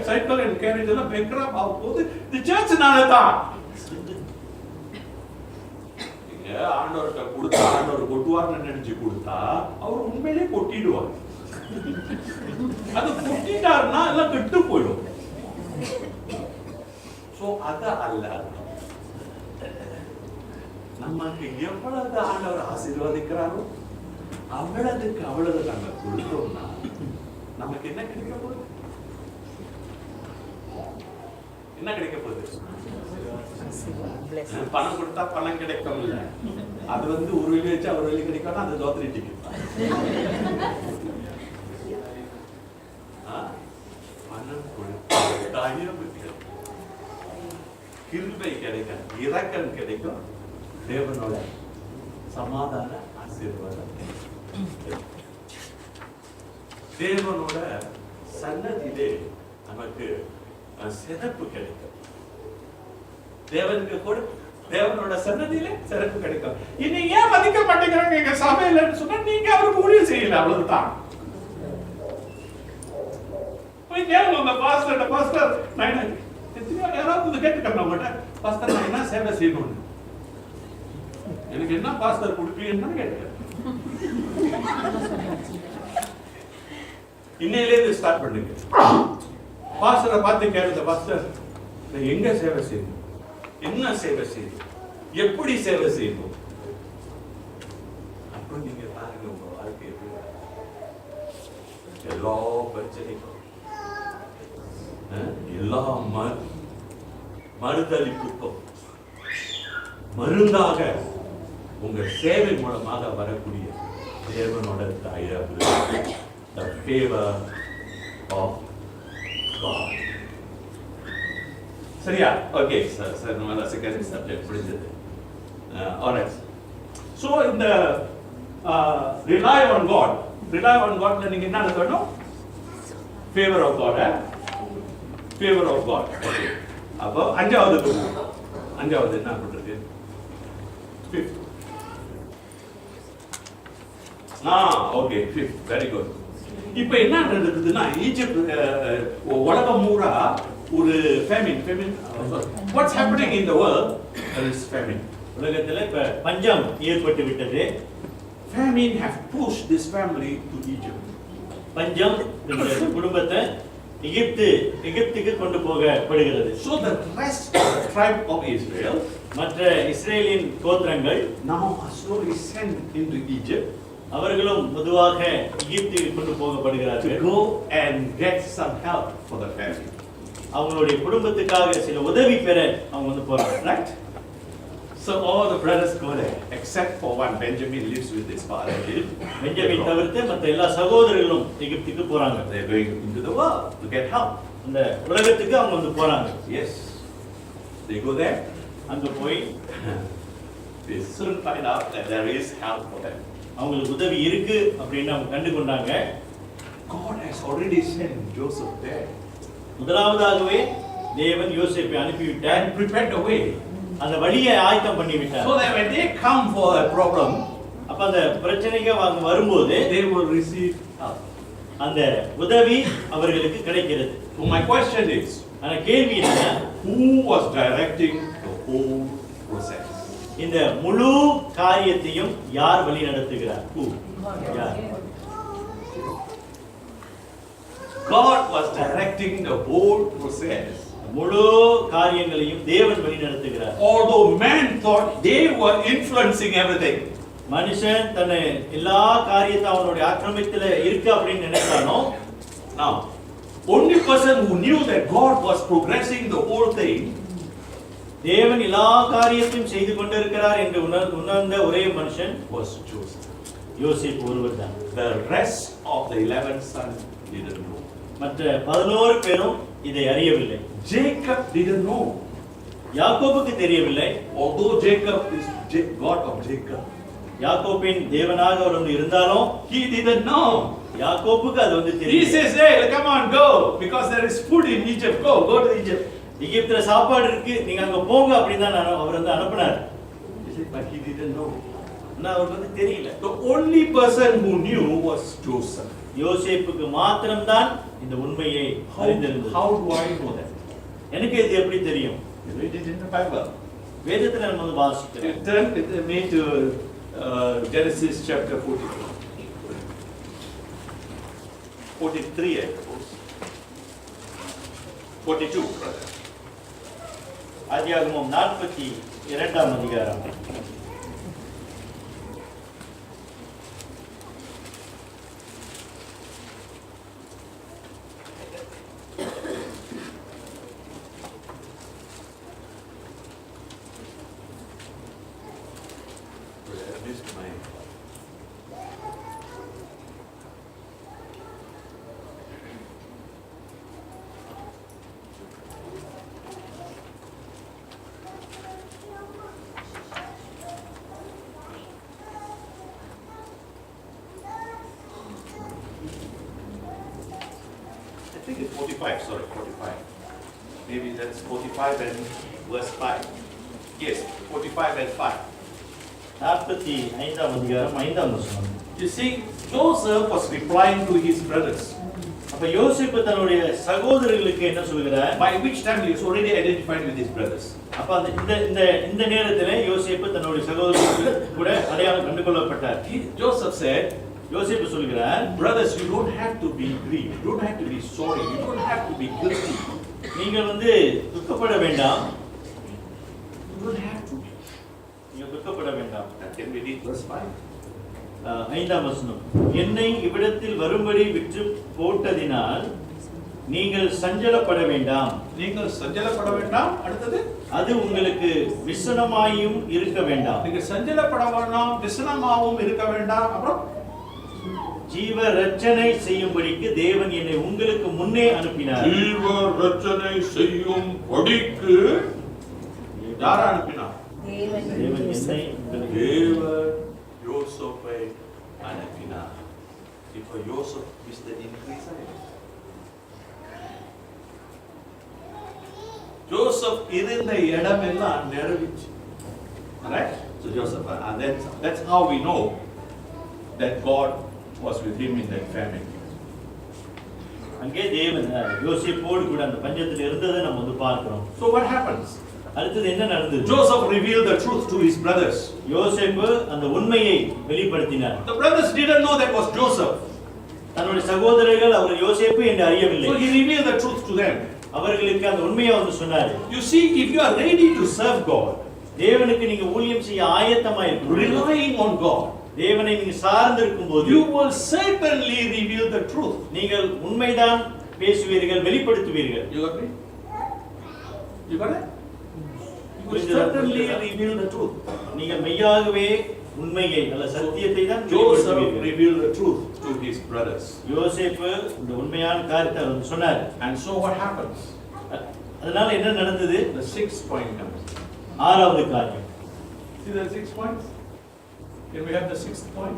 சைக்கிள் அண்ட் கேரேஜ் எல்லாம் பேங்க்ரப்ட் ஆக போகுது. இந்த சர்ச்னால தான். ஆண்டவர்கிட்ட கொடுத்தா ஆண்டவர் கொட்டுவார்னு நினைச்சு கொடுத்தா அவர் உண்மையிலே கொட்டிடுவார். அது கொட்டிட்டாருன்னா எல்லாம் கெட்டு போயிடும். சோ அத அல்ல, நமக்கு எவ்வளவு ஆண்டவர் ஆசீர்வதிக்கிறாரோ அவ்வளவுக்கு அவ்வளவு நாங்க கொடுத்தோம்னா நமக்கு என்ன கிடைக்க போகுது? என்ன கிடைக்க போகுது? பணம் கொடுத்தா பணம் கிடைக்கும் இல்ல, அது வந்து ஒரு வெளி வச்சு ஒரு வெளி கிடைக்கும், அது லோட்டரி டிக்கெட். பணம் கொடுத்தா கிருபை கிடைக்கும், இரக்கம் கிடைக்கும், தேவனோட சமாதான ஆசீர்வாதம், தேவனோட சன்னதியிலே நமக்கு சிறப்பு கிடைக்கும். தேவனுக்கு கொடு, தேவனோட சன்னதியிலே சிறப்பு கிடைக்கும். இனி ஏன் மதிக்க மாட்டேங்கிறாங்க எங்க சபையிலன்னு சொன்னா நீங்க அவருக்கு ஊழியம் செய்யல, அவ்வளவுதான். போய் கேளுங்க உங்க பாஸ்டர், பாஸ்டர் நான் யாராவது கேட்டுக்கணும் உங்கள்கிட்ட, பாஸ்டர் நான் என்ன சேவை செய்யணும்னு, எனக்கு என்ன பாஸ்டர் கொடுப்பீங்கன்னு கேட்கிறேன். இன்னையிலேருந்து ஸ்டார்ட் பண்ணுங்க. பாஸ்டரை பார்த்து கேளுங்க, பாஸ்டர் நான் எங்க சேவை செய்யணும், என்ன சேவை செய்யணும், எப்படி சேவை செய்யணும். அப்புறம் நீங்க பாருங்க உங்க வாழ்க்கை எப்படி எல்லா பிரச்சனைக்கும் எல்லா மறுதளிப்புக்கும் மருந்தாக உங்கள் சேவை மூலமாக வரக்கூடிய தேவனோட தயவு, the favor of God. சரியா? ஓகே சார், நம்ம செகண்ட் சப்ஜெக்ட் புரிஞ்சது. ஆல்ரைட். ஸோ இந்த ரிலை ஆன் காட்ல நீங்க என்ன சொல்லணும்? Favour of God. Favour of God. Okay. அப்போ அஞ்சாவது என்ன பண்றது? Fifth. Okay, fifth. Very good. இப்போ என்ன நடக்குதுன்னா, ஈஜிப்ட் உலகம் பூரா ஒரு famine. What's happening in the world? There is famine. உலகத்துல இப்ப பஞ்சம் ஏற்பட்டு விட்டது. Famine have pushed this family to Egypt. பஞ்சம் இந்த குடும்பத்தை எகிப்துக்கு கொண்டு போகப்படுகிறது. So the rest of the tribe of Israel, மற்ற இஸ்ரேலின் கோத்திரங்கள் now are slowly sent into Egypt. அவர்களும் பொதுவாக எகிப்துக்கு கொண்டு போகப்படுகிறார்கள். To go and get some help for the family. அவங்களுடைய குடும்பத்துக்காக சில உதவி பெற அவங்க வந்து போறாங்க. Right? So all the brothers go there, except for one. Benjamin lives with his father. Benjamin தவிர்த்து மற்ற எல்லா சகோதரர்களும் எகிப்துக்கு போறாங்க. They are going into the world to get help. அந்த உலகத்துக்கு அவங்க வந்து போறாங்க. Yes. They go there. அங்க போய் They soon find out that there is help for them. அவங்களுக்கு உதவி இருக்கு அப்படின்னு அவங்க கண்டு கொண்டாங்க. God has already sent Joseph there. முதலாவதாகவே தேவன் யோசேப்பை அனுப்பிவிட்டார். And prepared the way. அந்த வழியை ஆயத்தம் பண்ணி விட்டார். So that when they come for a problem, அப்ப அந்த பிரச்சனைக்கு அவங்க வரும்போது they will receive help. அந்த உதவி அவர்களுக்கு கிடைக்கிறது. So my question is, ஆனா கேள்வி என்ன? who was directing the whole process? இந்த முழு காரியத்தையும் யார் வழி நடத்துகிறார்? Who? யார்? God was directing the whole process. முழு காரியங்களையும் தேவன் வழி நடத்துகிறார். Although man thought they were influencing everything. மனுஷன் தன்னை எல்லா காரியத்தை அவனுடைய ஆக்கிரமித்துல இருக்கு அப்படின்னு நினைச்சாலும், Now, only person who knew that God was progressing the whole thing, தேவன் எல்லா காரியத்தையும் செய்து கொண்டிருக்கிறார் என்று உணர்ந்த ஒரே மனுஷன் was Joseph. யோசேப்பு ஒருவர் தான். The rest of the 11 sons didn't know. மற்ற 11 பேரும் இதை அறியவில்லை. Jacob didn't know. யாக்கோபுக்கு தெரியவில்லை. Although Jacob is God of Jacob, யாக்கோபின் தேவனாக அவர் வந்து இருந்தாலும் he didn't know. யாக்கோபுக்கு அது வந்து He தெரியல. says, hey, come on, go, because there is food in Egypt. Go to Egypt. எகிப்துல சாப்பாடு இருக்கு, நீங்க அங்க போங்க அப்படின்னு தான் அவர் வந்து அனுப்புனார். But he didn't know. ஆனா அவருக்கு வந்து தெரியல. The only person who knew was Joseph. யோசேப்புக்கு மாத்திரம்தான் இந்த உண்மையை அறிந்திருந்தது. How do I know that? எனக்கு இது எப்படி தெரியும்? You read it in the Bible. வேதத்துல நம்ம வந்து வாசிக்கிறோம். Turn with me to Genesis chapter 42. 43, I suppose. 42, brother. ஆதியாகமம் 42ஆம் அதிகாரம். I think it's 45, sorry, 45. Maybe that's 45 and verse 5. Yes, 45 and 5. 45ஆம் அதிகாரம் 5ஆம் வசனம். You see, Joseph was replying to his brothers. அப்ப யோசேப்பு தன்னுடைய சகோதரர்களுக்கு என்ன சொல்கிறார்? By which time he was already identified with his brothers. அப்ப இந்த நேரத்திலே யோசேப்பு தன்னுடைய சகோதரர்களுக்கு கூட அடையாளம் கண்டு கொள்ளப்பட்டார். Joseph said, யோசேப்பு சொல்கிறார், brothers, you don't have to be grieved, you don't have to be sorry, you don't have to be guilty. நீங்கள் வந்து துக்கப்பட வேண்டாம். You don't have to. நீங்கள் துக்கப்பட வேண்டாம். Can we read verse 5? 5ஆம் வசனம். என்னை இவ்விடத்தில் வரும்படி விற்று போட்டதினால் நீங்கள் சஞ்சலப்பட வேண்டாம். நீங்கள் சஞ்சலப்பட வேண்டாம். அடுத்தது, அது உங்களுக்கு விசனமாயும் இருக்க வேண்டாம். நீங்கள் சஞ்சலப்பட வேண்டாம், விசனமாகவும் இருக்க வேண்டாம். அப்புறம் ஜீவ ரட்சனை செய்யும்படிக்கு தேவன் என்னை உங்களுக்கு முன்னே அனுப்பினார். ஜீவ ரட்சனை செய்யும்படிக்கு யார் அனுப்பினார்? தேவன் என்னை தேவன் யோசேப்பை அனுப்பினார். இப்போ யோசேப் is the increaser. ஜோசப் இருந்த இடமெல்லாம் நிறைவிச்சு. Right? So Joseph, and that's how we know that God was with him in that famine. அங்கே தேவன் யோசேப்போடு கூட அந்த பஞ்சத்தில் இருந்ததை நம்ம வந்து பார்க்கிறோம். So what happens? அடுத்து என்ன நடந்தது? Joseph revealed the truth to his brothers. யோசேப்பு அந்த உண்மையை வெளிப்படுத்தினார். The brothers didn't know that was Joseph. தன்னுடைய சகோதரர்கள் அவர் யோசேப்பு என்று அறியவில்லை. So he revealed the truth to them. அவர்களுக்கு அந்த உண்மையை வந்து சொன்னார். You see, if you are ready to serve God, தேவனுக்கு நீங்க ஊழியம் செய்ய ஆயத்தமாய் இருக்கீங்க, relying on God, தேவனை நீங்க சார்ந்து இருக்கும்போது you will certainly reveal the truth. நீங்கள் உண்மைதான் பேசுவீர்கள், வெளிப்படுத்துவீர்கள். You got me? You got it? You will certainly reveal the truth. நீங்கள் மெய்யாகவே உண்மையை அல்ல சத்தியத்தை தான் Joseph வெளிப்படுத்துவீர்கள். revealed the truth to his brothers. யோசேப்பு இந்த உண்மையான காரியத்தை அவர் சொன்னார். And so what happens? அதனால என்ன நடந்தது? The sixth point comes. ஆறாவது காரியம். See the 6 points? Can we have the sixth point?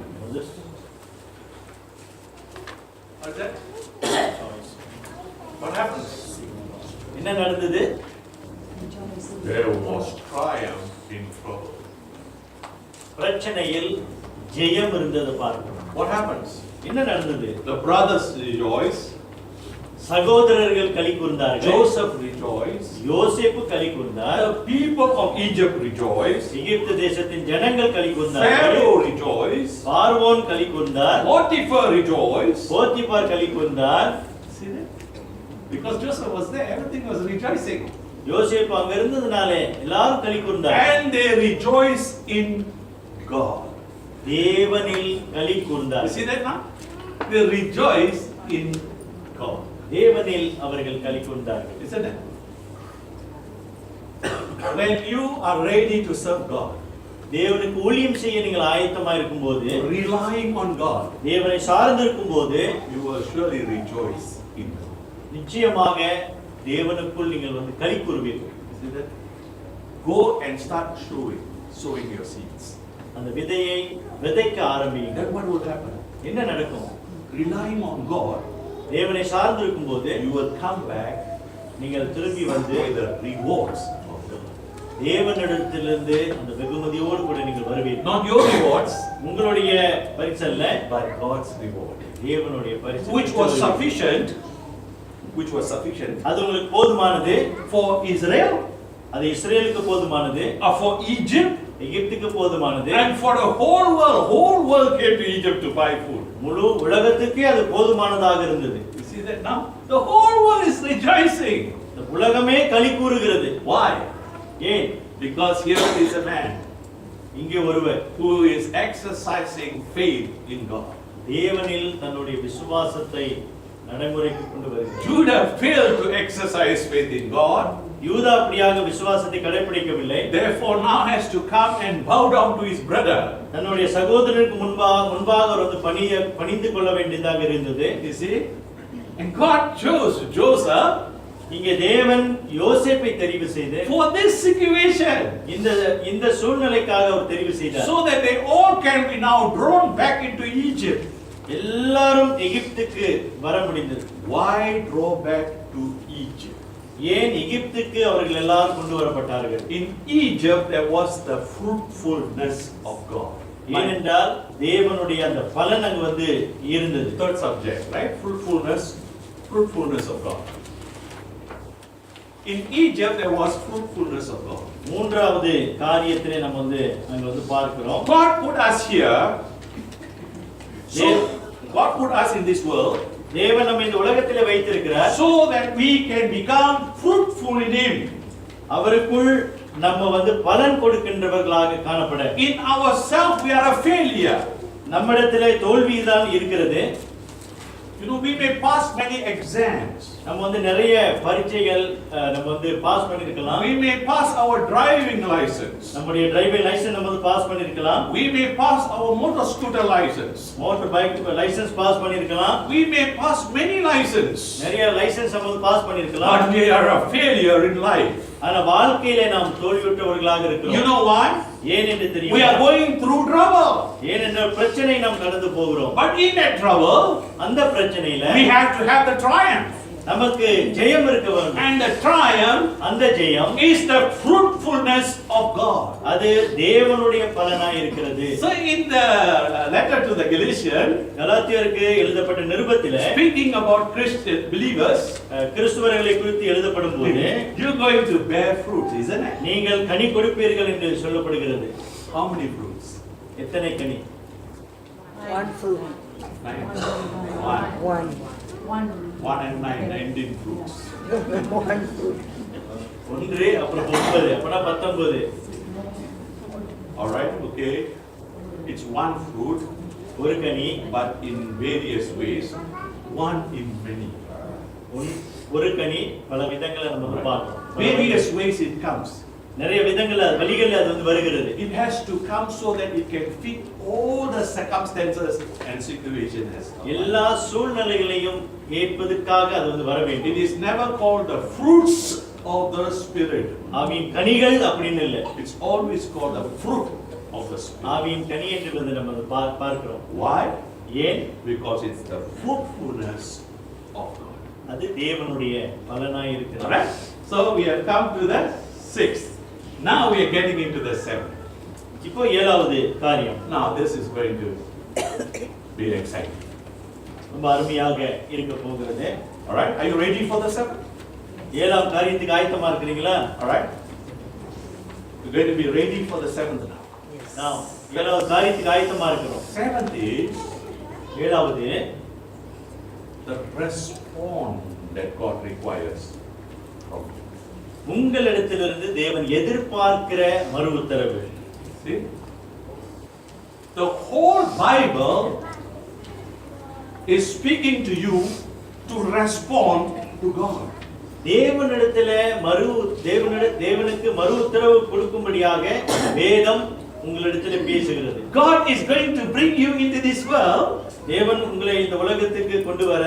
What's that? What happens? என்ன நடந்தது? There was triumph in trouble. பிரச்சனையில் ஜெயம் இருந்தது பார்க்கிறோம். What happens? என்ன நடந்தது? The brothers rejoice. சகோதரர்கள் களி கூர்ந்தார்கள். Joseph rejoiced. யோசேப்பு களி கூர்ந்தார். The people of Egypt rejoiced. எகிப்து தேசத்தின் ஜனங்கள் களி கூர்ந்தார்கள். Pharaoh rejoiced. பார்வோன் களி கூர்ந்தார். Potiphar rejoiced. போத்திபார் களி கூர்ந்தார். See that? Because Joseph was there, everything was rejoicing. யோசேப்பு அங்க இருந்ததனாலே எல்லாரும் களி கூர்ந்தார்கள். And they rejoice in God. தேவனில் களி You கூர்ந்தார்கள். see that now? They rejoice in God. தேவனில் அவர்கள் களி கூர்ந்தார்கள். Isn't it? When you are ready to serve God, தேவனுக்கு ஊழியம் செய்ய நீங்கள் ஆயத்தமா இருக்கும்போது, relying on God, தேவனை சார்ந்து இருக்கும்போது you will surely rejoice in God. நிச்சயமாக தேவனுக்குள் நீங்கள் வந்து களி கூறுவீர்கள். See that? Go and start sowing your seeds. அந்த விதையை விதைக்க ஆரம்பியுங்கள். Then what will happen? என்ன நடக்கும்? Relying on God, தேவனை சார்ந்து இருக்கும்போது you will come back நீங்கள் திரும்பி வந்து with the rewards of God. தேவனிடத்திலிருந்து அந்த வெகுமதியோடு கூட நீங்கள் வருவீர்கள். Not your rewards, உங்களுடைய பரிசு அல்ல, but God's reward, தேவனுடைய பரிசு, which was sufficient. அது உங்களுக்கு போதுமானது. For Israel, அது இஸ்ரேலுக்கு போதுமானது. for Egypt, எகிப்துக்கு போதுமானது. and for the whole world came to Egypt to buy food. முழு உலகத்துக்கே அது போதுமானதாக இருந்தது. You see that now? The whole world is rejoicing. இந்த உலகமே களி கூறுகிறது. Why? ஏன்? Because here is a man இங்கே ஒருவர் who is exercising faith in God. தேவனில் தன்னுடைய விசுவாசத்தை நடைமுறைக்கு கொண்டு வருகிறார். Judah failed to exercise faith in God. யூதா அப்படியாக விசுவாசத்தை கடைபிடிக்கவில்லை. Therefore now has to come and bow down to his brother. தன்னுடைய சகோதரனுக்கு முன்பாக அவர் வந்து பணிந்து கொள்ள வேண்டியதாக இருந்தது. You see? And God chose Joseph இங்கே தேவன் யோசேப்பை தெரிவு செய்து for this situation. இந்த சூழ்நிலைக்காக அவர் தெரிவு செய்தார். So that they all can be now drawn back into Egypt. எல்லாரும் எகிப்துக்கு வர முடிந்தது. Why draw back to Egypt? ஏன் எகிப்துக்கு அவர்கள் எல்லாரும் கொண்டு வரப்பட்டார்கள்? In Egypt there was the fruitfulness of God. ஏனென்றால் தேவனுடைய அந்த பலன் அங்கு வந்து இருந்தது. Third subject, right? Fruitfulness of God. In Egypt there was fruitfulness of God. மூன்றாவது காரியத்திலே நம்ம வந்து அங்க வந்து பார்க்கிறோம். God put us here. So God put us in this world. தேவன் நம்மை இந்த உலகத்திலே வைத்திருக்கிறார். So that we can become fruitful in Him. அவருக்குள் நம்ம வந்து பலன் கொடுக்கின்றவர்களாக காணப்பட. In ourselves we are a failure. நம்மிடத்திலே தோல்விதான் இருக்கிறது. You know, we may pass many exams. நம்ம வந்து நிறைய பரீட்சைகள் நம்ம வந்து பாஸ் பண்ணிருக்கலாம். We may pass our driving license. நம்முடைய டிரைவிங் லைசென்ஸ் நம்ம வந்து பாஸ் பண்ணிருக்கலாம். We may pass our motor scooter license. Motor bike licence pass பண்ணிருக்கலாம். We may pass many license. நிறைய லைசென்ஸ் நம்ம வந்து பாஸ் பண்ணிருக்கலாம். But we are a failure in life. ஆனா வாழ்க்கையிலே நாம் தோல்வியுற்றவர்களாக இருக்கிறோம். You know why? ஏன் என்று தெரியுமா? We are going through trouble. ஏனென்றால் பிரச்சனை நாம் கடந்து போகிறோம். But in that trouble, அந்த பிரச்சனையில we have to have the triumph. நமக்கு ஜெயம் இருக்க வேண்டும். And the triumph அந்த ஜெயம் is the fruitfulness of God. அது தேவனுடைய பலனாய் இருக்கிறது. So in the letter to the Galatians, கலாத்தியருக்கு எழுதப்பட்ட நிருபத்திலே speaking about Christian believers, கிறிஸ்தவர்களை குறித்து எழுதப்படும்போது you're going to bear fruit, isn't it? நீங்கள் கனி கொடுப்பீர்கள் என்று சொல்லப்படுகிறது. How many fruits? எத்தனை கனி? One fruit. 1 and 9, 19 fruits. One fruit. ஒன்று அப்புறம் 30 அப்பனா 19. All right, okay. It's one fruit, ஒரு கனி, but in various ways. One in many. ஒரு கனி பல விதங்களை நம்ம பார்க்கிறோம். Various ways it comes. நிறைய விதங்கள்ல வழிகள்ல அது வந்து வருகிறது. It has to come so that it can fit all the circumstances and situations. எல்லா சூழ்நிலைகளையும் ஏற்பதற்காக அது வந்து வர வேண்டும். It is never called the fruits of the spirit. ஆவியின் கனிகள் அப்படின்னு இல்ல. It's always called the fruit of the spirit. ஆவியின் கனி என்று வந்து நம்ம பார்க்கிறோம். Why? ஏன்? Because it's the fruitfulness of God. அது தேவனுடைய பலனாய் இருக்கிறது. All right? So we have come to the 6th. Now we are getting into the 7th. இப்போ ஏழாவது காரியம். Now this is going to be exciting. ரொம்ப அருமையாக இருக்க போகிறது. All right? Are you ready for the 7th? ஏழாம் காரியத்துக்கு ஆயத்தமா இருக்கிறீங்களா? All right? You're going to be ready for the 7th now. நாம் ஏழாவது காரியத்துக்கு ஆயத்தமா இருக்கிறோம். 7th is ஏழாவது the response that God requires from you. உங்களிடத்திலிருந்து தேவன் எதிர்பார்க்கிற மறு உத்தரவு. See? The whole Bible is speaking to you to respond to God. தேவனுக்கு மறு உத்தரவு கொடுக்கும்படியாக வேதம் உங்களிடத்திலே பேசுகிறது. God is going to bring you into this world தேவன் உங்களை இந்த உலகத்துக்கு கொண்டு வர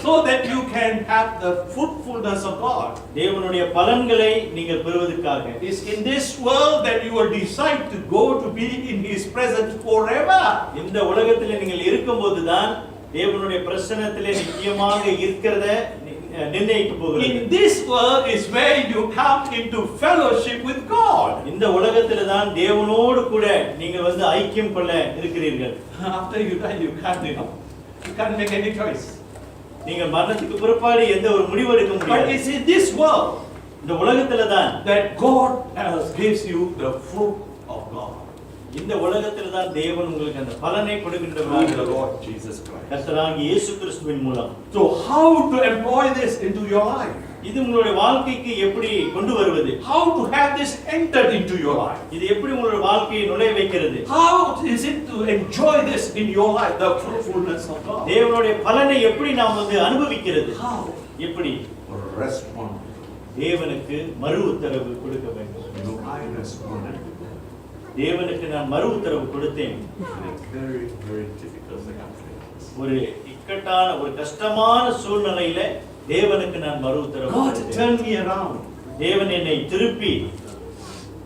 so that you can have the fruitfulness of God. தேவனுடைய பலன்களை நீங்கள் பெறுவதற்காக. It's in this world that you will decide to go to be in His presence forever. இந்த உலகத்திலே நீங்கள் இருக்கும்போதுதான் தேவனுடைய பிரசன்னத்திலே நிச்சயமாக இருக்கிறத நிர்ணயிக்க போகிறது. In this world is where you come into fellowship with God. இந்த உலகத்திலே தான் தேவனோடு கூட நீங்கள் வந்து ஐக்கியம் கொள்ள இருக்கிறீர்கள். After you die, you can't make any choice. நீங்கள் மரணத்துக்கு பிற்பாடு எந்த ஒரு முடிவு எடுக்க But முடியாது. it's in this world இந்த உலகத்திலே தான் that God gives you the fruit of God. இந்த உலகத்திலே தான் தேவன் உங்களுக்கு அந்த பலனை Through கொடுக்கின்றவர். the Lord Jesus Christ. கர்த்தராகிய இயேசு கிறிஸ்துவின் மூலம். So how to employ this into your life? இது உங்களுடைய வாழ்க்கைக்கு எப்படி கொண்டு வருவது? How to have this entered into your life? இது எப்படி உங்களுடைய வாழ்க்கையை நுழைய வைக்கிறது? How is it to enjoy this in your life, the fruitfulness of God? தேவனுடைய பலனை எப்படி நாம் வந்து அனுபவிக்கிறது? How? எப்படி? Respond. தேவனுக்கு மறு உத்தரவு கொடுக்க வேண்டும். You I responded தேவனுக்கு நான் மறு உத்தரவு கொடுத்தேன். in a very, very difficult circumstance. ஒரு இக்கட்டான ஒரு கஷ்டமான சூழ்நிலையில தேவனுக்கு நான் மறு உத்தரவு God கொடுத்தேன். turned me around. தேவன் என்னை திருப்பி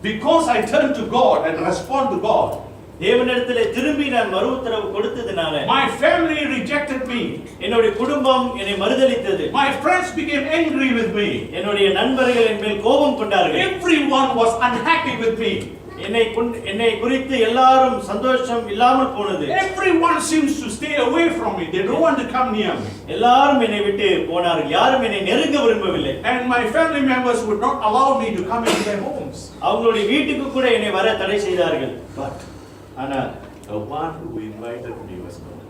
Because I turned to God and respond to God. தேவனிடத்திலே திரும்பி நான் மறு உத்தரவு கொடுத்ததுனால My family rejected me. என்னுடைய குடும்பம் என்னை மறுதலித்தது. My friends became angry with me. என்னுடைய நண்பர்கள் என் மேல் கோபம் கொண்டார்கள். Everyone was unhappy with me. என்னை குறித்து எல்லாரும் சந்தோஷம் இல்லாமல் போனது. Everyone seems to stay away from me. They don't want to come near me. எல்லாரும் என்னை விட்டு போனார்கள். யாரும் என்னை நெருங்க விரும்பவில்லை. And my family members would not allow me to come into their homes. அவங்களுடைய வீட்டுக்கு கூட என்னை வர தடை செய்தார்கள். But ஆனால் the one who invited me was God.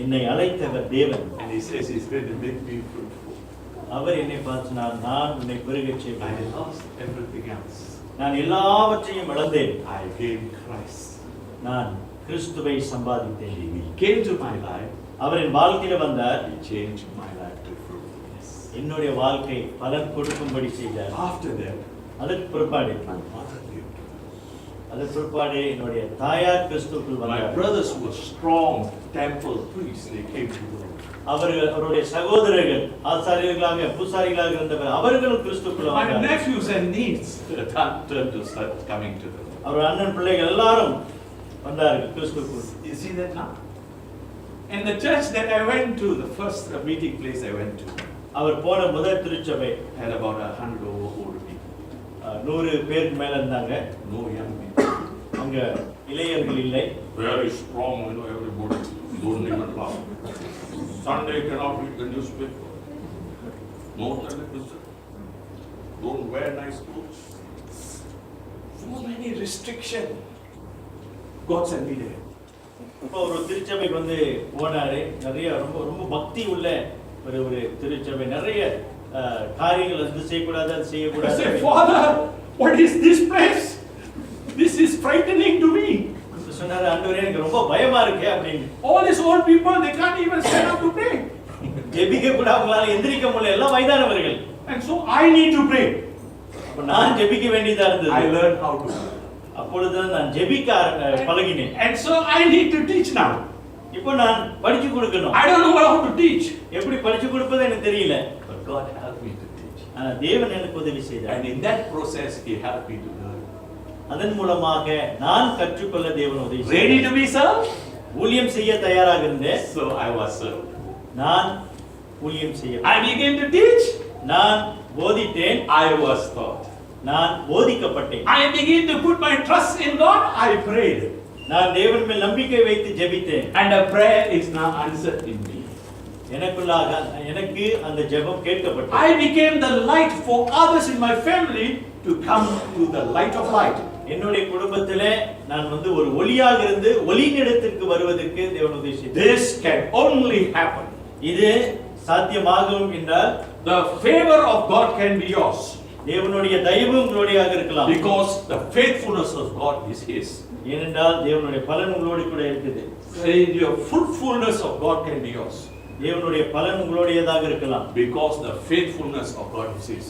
என்னை அழைத்தவர் தேவன். And He says He's going to make me fruitful. அவர் என்னை பார்த்து நான் உன்னை பெருகச் செய்வேன். I lost everything else. நான் எல்லாவற்றையும் இழந்தேன். I gained Christ. நான் கிறிஸ்துவை சம்பாதித்தேன். He came to my life. அவரின் வாழ்க்கையில வந்தார். He changed my life to fruitfulness. என்னுடைய வாழ்க்கை பலன் கொடுக்கும்படி செய்தார். After that, அதற்கு பிற்பாடு my mother lived. அதற்கு பிற்பாடு என்னுடைய தாயார் கிறிஸ்துவுக்குள் My வந்தார். brothers were strong temple priests. They came to the Lord. அவருடைய சகோதரர்கள் ஆசாரியர்களாக பூசாரிகளாக இருந்தவர் அவர்களும் கிறிஸ்துவுக்குள் My வந்தார். nephews and nieces turned to start coming to the Lord. அவர் அண்ணன் பிள்ளைகள் எல்லாரும் வந்தார்கள் கிறிஸ்துவுக்குள். You see that now? In the church that I went to, the first meeting place I went to, அவர் போன முதல் திருச்சபை had about 100 old people. 100 பேருக்கு மேல இருந்தாங்க. No young people. அங்க இளையர்கள் இல்லை. Very strong, everybody. Don't even laugh. Sunday cannot read the newspaper. No television. Don't wear nice clothes. So many restrictions. God sent me there. இப்போ ஒரு திருச்சபைக்கு வந்து போனாரு. நிறைய ரொம்ப ரொம்ப பக்தி உள்ள ஒரு திருச்சபை. நிறைய காரியங்கள் வந்து செய்யக்கூடாது, அது I செய்யக்கூடாது. said, Father, what is this place? This is frightening to me. சொன்னாரு, ஆண்டவரே எனக்கு ரொம்ப பயமா இருக்கு அப்படின்னு. All these old people, they can't even stand up to pray. ஜெபிக்க கூட அவங்களால எந்திரிக்க முடியல, எல்லாம் வயதானவர்கள். And so I need to pray. அப்ப நான் ஜெபிக்க வேண்டியதா இருந்தது. I learned how to pray. அப்பொழுது நான் ஜெபிக்க பழகினேன். And so I need to teach now. இப்போ நான் படிச்சு கொடுக்கணும். I don't know how to teach. எப்படி படிச்சு கொடுப்பது எனக்கு தெரியல. But God helped me to teach. ஆனா தேவன் எனக்கு உதவி செய்தார். And in that process, He helped me to learn. அதன் மூலமாக நான் கற்றுக்கொள்ள தேவன் உதவி செய்தார். Ready to be served? ஊழியம் செய்ய தயாராக இருந்தேன். So I was served. நான் ஊழியம் செய்ய. I began to teach. நான் போதித்தேன். I was taught. நான் போதிக்கப்பட்டேன். I began to put my trust in God. I prayed. நான் தேவன் மேல் நம்பிக்கை வைத்து ஜெபித்தேன். And a prayer is now answered in me. எனக்கு அந்த ஜெபம் கேட்கப்பட்டது. I became the light for others in my family to come to the light of light. என்னுடைய குடும்பத்திலே நான் வந்து ஒரு ஒளியாக இருந்து ஒளியினிடத்திற்கு வருவதற்கு தேவன் உதவி செய்தார். This can only happen. இது சாத்தியமாகும் என்றால் The favor of God can be yours. தேவனுடைய தயவு உங்களுடையதாக இருக்கலாம். Because the faithfulness of God is His. ஏனென்றால் தேவனுடைய பலன் உங்களோடு கூட இருக்குது. Your fruitfulness of God can be yours. தேவனுடைய பலன் உங்களுடையதாக இருக்கலாம். Because the faithfulness of God is His.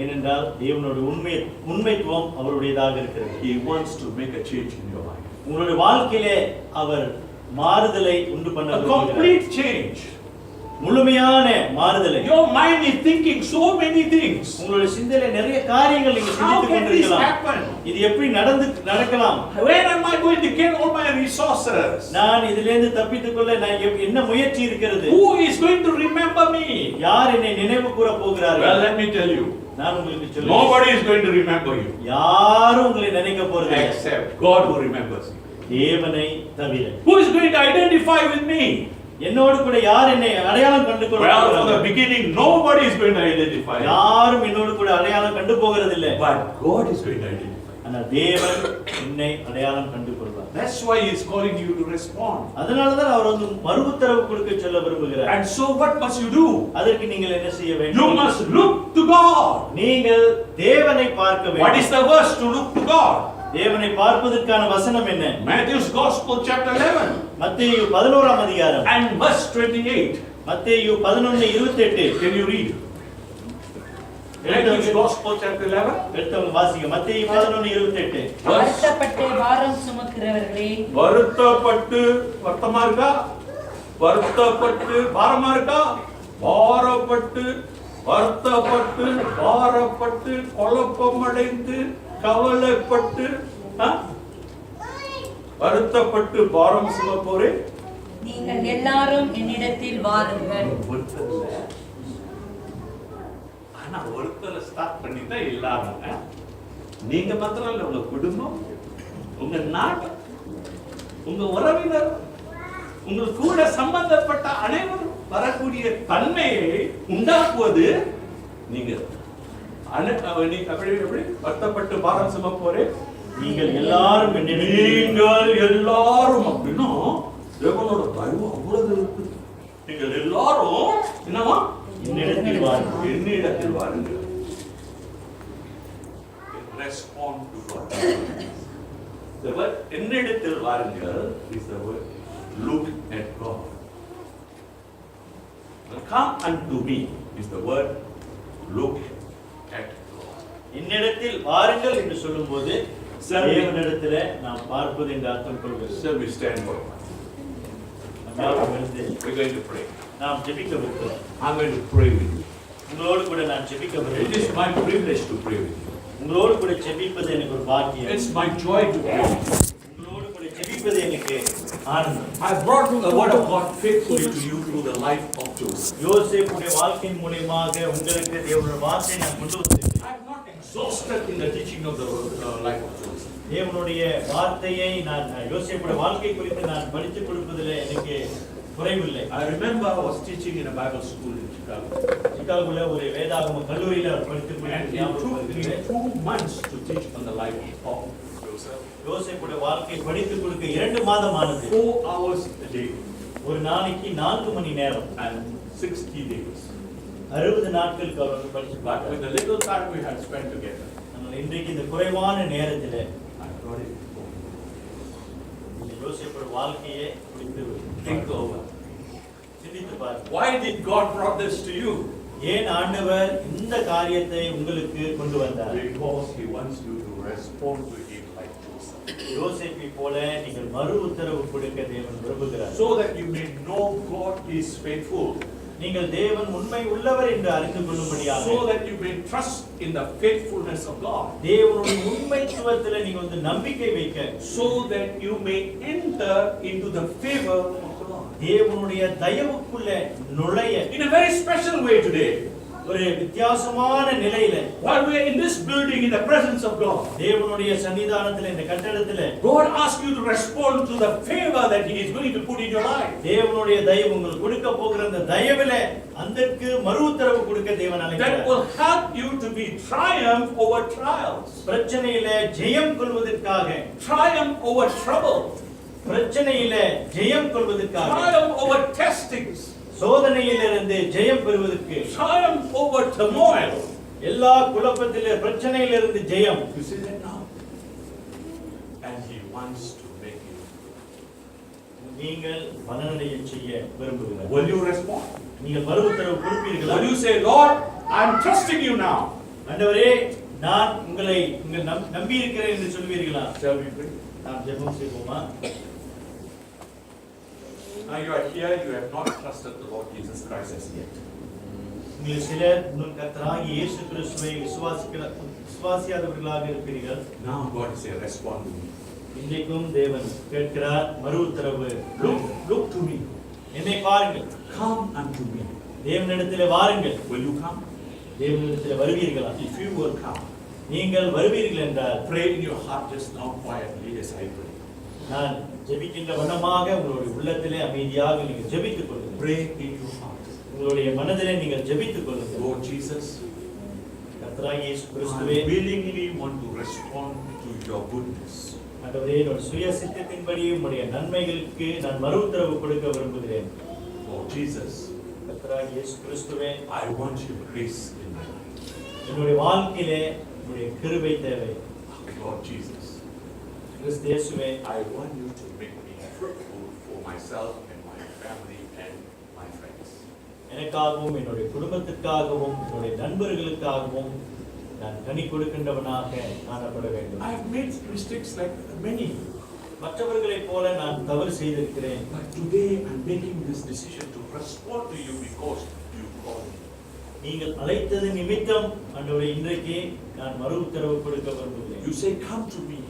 ஏனென்றால் தேவனுடைய உண்மைத்துவம் அவருடையதாக இருக்கிறது. He wants to make a change in your life. உங்களுடைய வாழ்க்கையிலே அவர் மாறுதலை உண்டு பண்ண A complete change. முழுமையான மாறுதலை. Your mind is thinking so many things. உங்களுடைய சிந்தனையில நிறைய காரியங்கள் நீங்க சிந்தித்துக் கொண்டிருக்கலாம். இது எப்படி நடக்கலாம்? Where am I going to get all my resources? நான் இதிலிருந்து தப்பித்துக் கொள்ள நான் என்ன முயற்சி இருக்கிறது? Who is going to remember me? யார் என்னை நினைவு கூற போகிறார்கள்? Well, let me tell you. நான் உங்களுக்கு சொல்றேன். Nobody is going to remember you. யாரும் உங்களை நினைக்க போறதில்லை. Except God who remembers you. தேவனை தவிர. Who is going to identify with me? என்னோடு கூட யார் என்னை அடையாளம் கண்டு கொள்வார்கள்? Well, from the beginning, nobody is going to identify. யாரும் என்னோடு கூட அடையாளம் கண்டு போகிறதில்லை. But God is going to identify. ஆனால் தேவன் என்னை அடையாளம் கண்டு கொள்வார். That's why He is calling you to respond. அதனால தான் அவர் வந்து மறுஉத்தரவு கொடுக்க சொல்ல விரும்புகிறார். And so what must you do? அதற்கு நீங்கள் என்ன செய்ய வேண்டும்? You must look to God. நீங்கள் தேவனை பார்க்க வேண்டும். What is the verse to look to God? தேவனை பார்ப்பதற்கான வசனம் என்ன? Matthew's Gospel chapter 11 மத்தேயு 11ஆம் அதிகாரம் and verse 28. மத்தேயு 11:28. Can you read? Matthew's Gospel chapter 11. எடுத்தவங்க வாசிங்க. மத்தேயு 11:28. வருத்தப்பட்டு பாரம் சுமக்கிறவர்களே, வருத்தப்பட்டு வருத்தமா இருக்கா? வருத்தப்பட்டு பாரமா இருக்கா? பாரப்பட்டு வருத்தப்பட்டு பாரப்பட்டு குழப்பமடைந்து கவலைப்பட்டு வருத்தப்பட்டு பாரம் சுமப்போரே, நீங்கள் எல்லாரும் என்னிடத்தில் வாருங்கள். ஆனா ஒருத்தர் ஸ்டார்ட் பண்ணிட்டா இல்லாம நீங்க மாத்திரம் இல்ல, உங்க குடும்பம், உங்க நாடு, உங்க உறவினர், உங்க கூட சம்பந்தப்பட்ட அனைவரும் வரக்கூடிய தன்மையை உண்டாக்குவது நீங்க. அப்படி வருத்தப்பட்டு பாரம் சுமப்போரே, நீங்கள் எல்லாரும் நீங்கள் எல்லாரும் அப்படின்னா தேவனோட தயவு அவ்வளவு இருக்கு. நீங்கள் எல்லாரும் என்னவா? என்னிடத்தில் வாருங்கள். என்னிடத்தில் வாருங்கள். Respond to God. The word என்னிடத்தில் வாருங்கள் is the word look at God. Come unto me is the word. Look at God. என்னிடத்தில் வாருங்கள் என்று சொல்லும்போது தேவனிடத்தில் நாம் பார்ப்பது என்று அர்த்தம் கொள்கிறது. Shall we stand for a while? We're going to pray. நாம் ஜெபிக்க விரும்புகிறோம். I'm going to pray with you. உங்களோடு கூட நான் ஜெபிக்க It is விரும்புகிறேன். my privilege to pray with you. உங்களோடு கூட ஜெபிப்பது எனக்கு ஒரு பாக்கியம். It's my joy to pray with you. உங்களோடு கூட ஜெபிப்பது எனக்கு ஆனந்தம். I brought the word of God faithfully to you through the life of Joseph. யோசேப்புடைய வாழ்க்கையின் மூலமாக உங்களுக்கு தேவனுடைய வார்த்தையை நான் கொண்டு வந்திருக்கிறேன். I am not exhausted in the teaching of the life of Joseph. தேவனுடைய வார்த்தையை நான் யோசேப்புடைய வாழ்க்கை குறித்து நான் படித்துக் கொடுப்பதில் எனக்கு குறைவில்லை. I remember I was teaching in a Bible school in Chicago. சிகாகோல ஒரு வேதாகம கல்லூரியில படித்துக் And it took me 2 months to teach on the life of Joseph. யோசேப்புடைய வாழ்க்கை படித்துக் கொடுக்க 2 மாதம் ஆனது. 4 hours a day ஒரு நாளைக்கு 4 மணி நேரம் and 60 days. 60 நாட்களுக்கு அவர் படிச்சு But பார்த்தார். with the little time we had spent together, ஆனால் இன்றைக்கு இந்த குறைவான நேரத்தில் I brought it home. இந்த யோசேப்புடைய வாழ்க்கையை குறித்து Think over. சிந்தித்து பாருங்கள். Why did God brought this to you? ஏன் ஆண்டவர் இந்த காரியத்தை உங்களுக்கு கொண்டு வந்தார்? Because He wants you to respond to Him like Joseph. யோசேப்பை போல நீங்கள் மறு உத்தரவு கொடுக்க தேவன் விரும்புகிறார். So that you may know God is faithful. நீங்கள் தேவன் உண்மை உள்ளவர் என்று அறிந்து கொள்ளும்படியாக, So that you may trust in the faithfulness of God. தேவனுடைய உண்மைத்துவத்திலே நீங்க வந்து நம்பிக்கை வைக்க, So that you may enter into the favor of God. தேவனுடைய தயவுக்குள்ளே நுழைய In a very special way today, ஒரு வித்தியாசமான நிலையில while we are in this building in the presence of God, தேவனுடைய சன்னிதானத்திலே இந்த கட்டடத்திலே God asks you to respond to the favor that He is going to put in your life. தேவனுடைய தயவு உங்களுக்கு கொடுக்க போகிற அந்த தயவிலே அதற்கு மறு உத்தரவு கொடுக்க தேவன் That அழைக்கிறார். will help you to be triumph over trials, பிரச்சனையிலே ஜெயம் கொள்வதற்காக, triumph over trouble, பிரச்சனையிலே ஜெயம் கொள்வதற்காக, triumph over testings, சோதனையிலிருந்து ஜெயம் பெறுவதற்கு, triumph over turmoil. எல்லா குழப்பத்திலே பிரச்சனையிலிருந்து ஜெயம். You see that now? And He wants to make you. நீங்கள் பலனடைய செய்ய விரும்புகிறார். Will you respond? நீங்கள் மறு உத்தரவு கொடுப்பீர்களா? Will you say, Lord, I am trusting you now? ஆண்டவரே, நான் உங்களை நம்பி இருக்கிறேன் என்று சொல்வீர்களா? Shall we pray? நாம் ஜெபம் செய்வோமா? Now you are here, you have not trusted the Lord Jesus Christ as yet. நீங்கள் சிலர் இன்னும் கர்த்தராகிய இயேசு கிறிஸ்துவை விசுவாசியாதவர்களாக இருப்பீர்கள். Now God is saying, respond to me. இன்றைக்கும் தேவன் கேட்கிறார் மறு உத்தரவு. Look to me. என்னை பாருங்கள். Come unto me. தேவனிடத்திலே வாருங்கள். Will you come? தேவனிடத்திலே வருவீர்களா? If you will come, நீங்கள் வருவீர்கள் என்றால் pray in your heart just now quietly as I pray. நான் ஜெபிக்கின்ற வண்ணமாக உங்களுடைய உள்ளத்திலே அமைதியாக நீங்கள் ஜெபித்துக் கொள்ளுங்கள். Pray in your heart. உங்களுடைய மனதிலே நீங்கள் ஜெபித்துக் கொள்ளுங்கள். Lord Jesus, கர்த்தராகிய இயேசு I கிறிஸ்துவே, willingly want to respond to your goodness. ஆண்டவரே, என்னுடைய சுய சித்தத்தின்படி உம்முடைய நன்மைகளுக்கு நான் மறு உத்தரவு கொடுக்க விரும்புகிறேன். Lord Jesus, கர்த்தராகிய இயேசு கிறிஸ்துவே, I want your grace in my life. என்னுடைய வாழ்க்கையிலே உம்முடைய கிருபை தேவை. Lord Jesus, கிறிஸ்து இயேசுவே, I want you to make me fruitful for myself and my family and my friends. எனக்காகவும் என்னுடைய குடும்பத்திற்காகவும் என்னுடைய நண்பர்களுக்காகவும் நான் கனி கொடுக்கின்றவனாக காணப்பட வேண்டும். I have made mistakes like many, மற்றவர்களைப் போல நான் தவறு செய்திருக்கிறேன். but today I'm making this decision to respond to you because you called me. நீங்கள் அழைத்தது நிமித்தம் ஆண்டவரே, இன்றைக்கு நான் மறு உத்தரவு கொடுக்க விரும்புகிறேன். You say, come to me.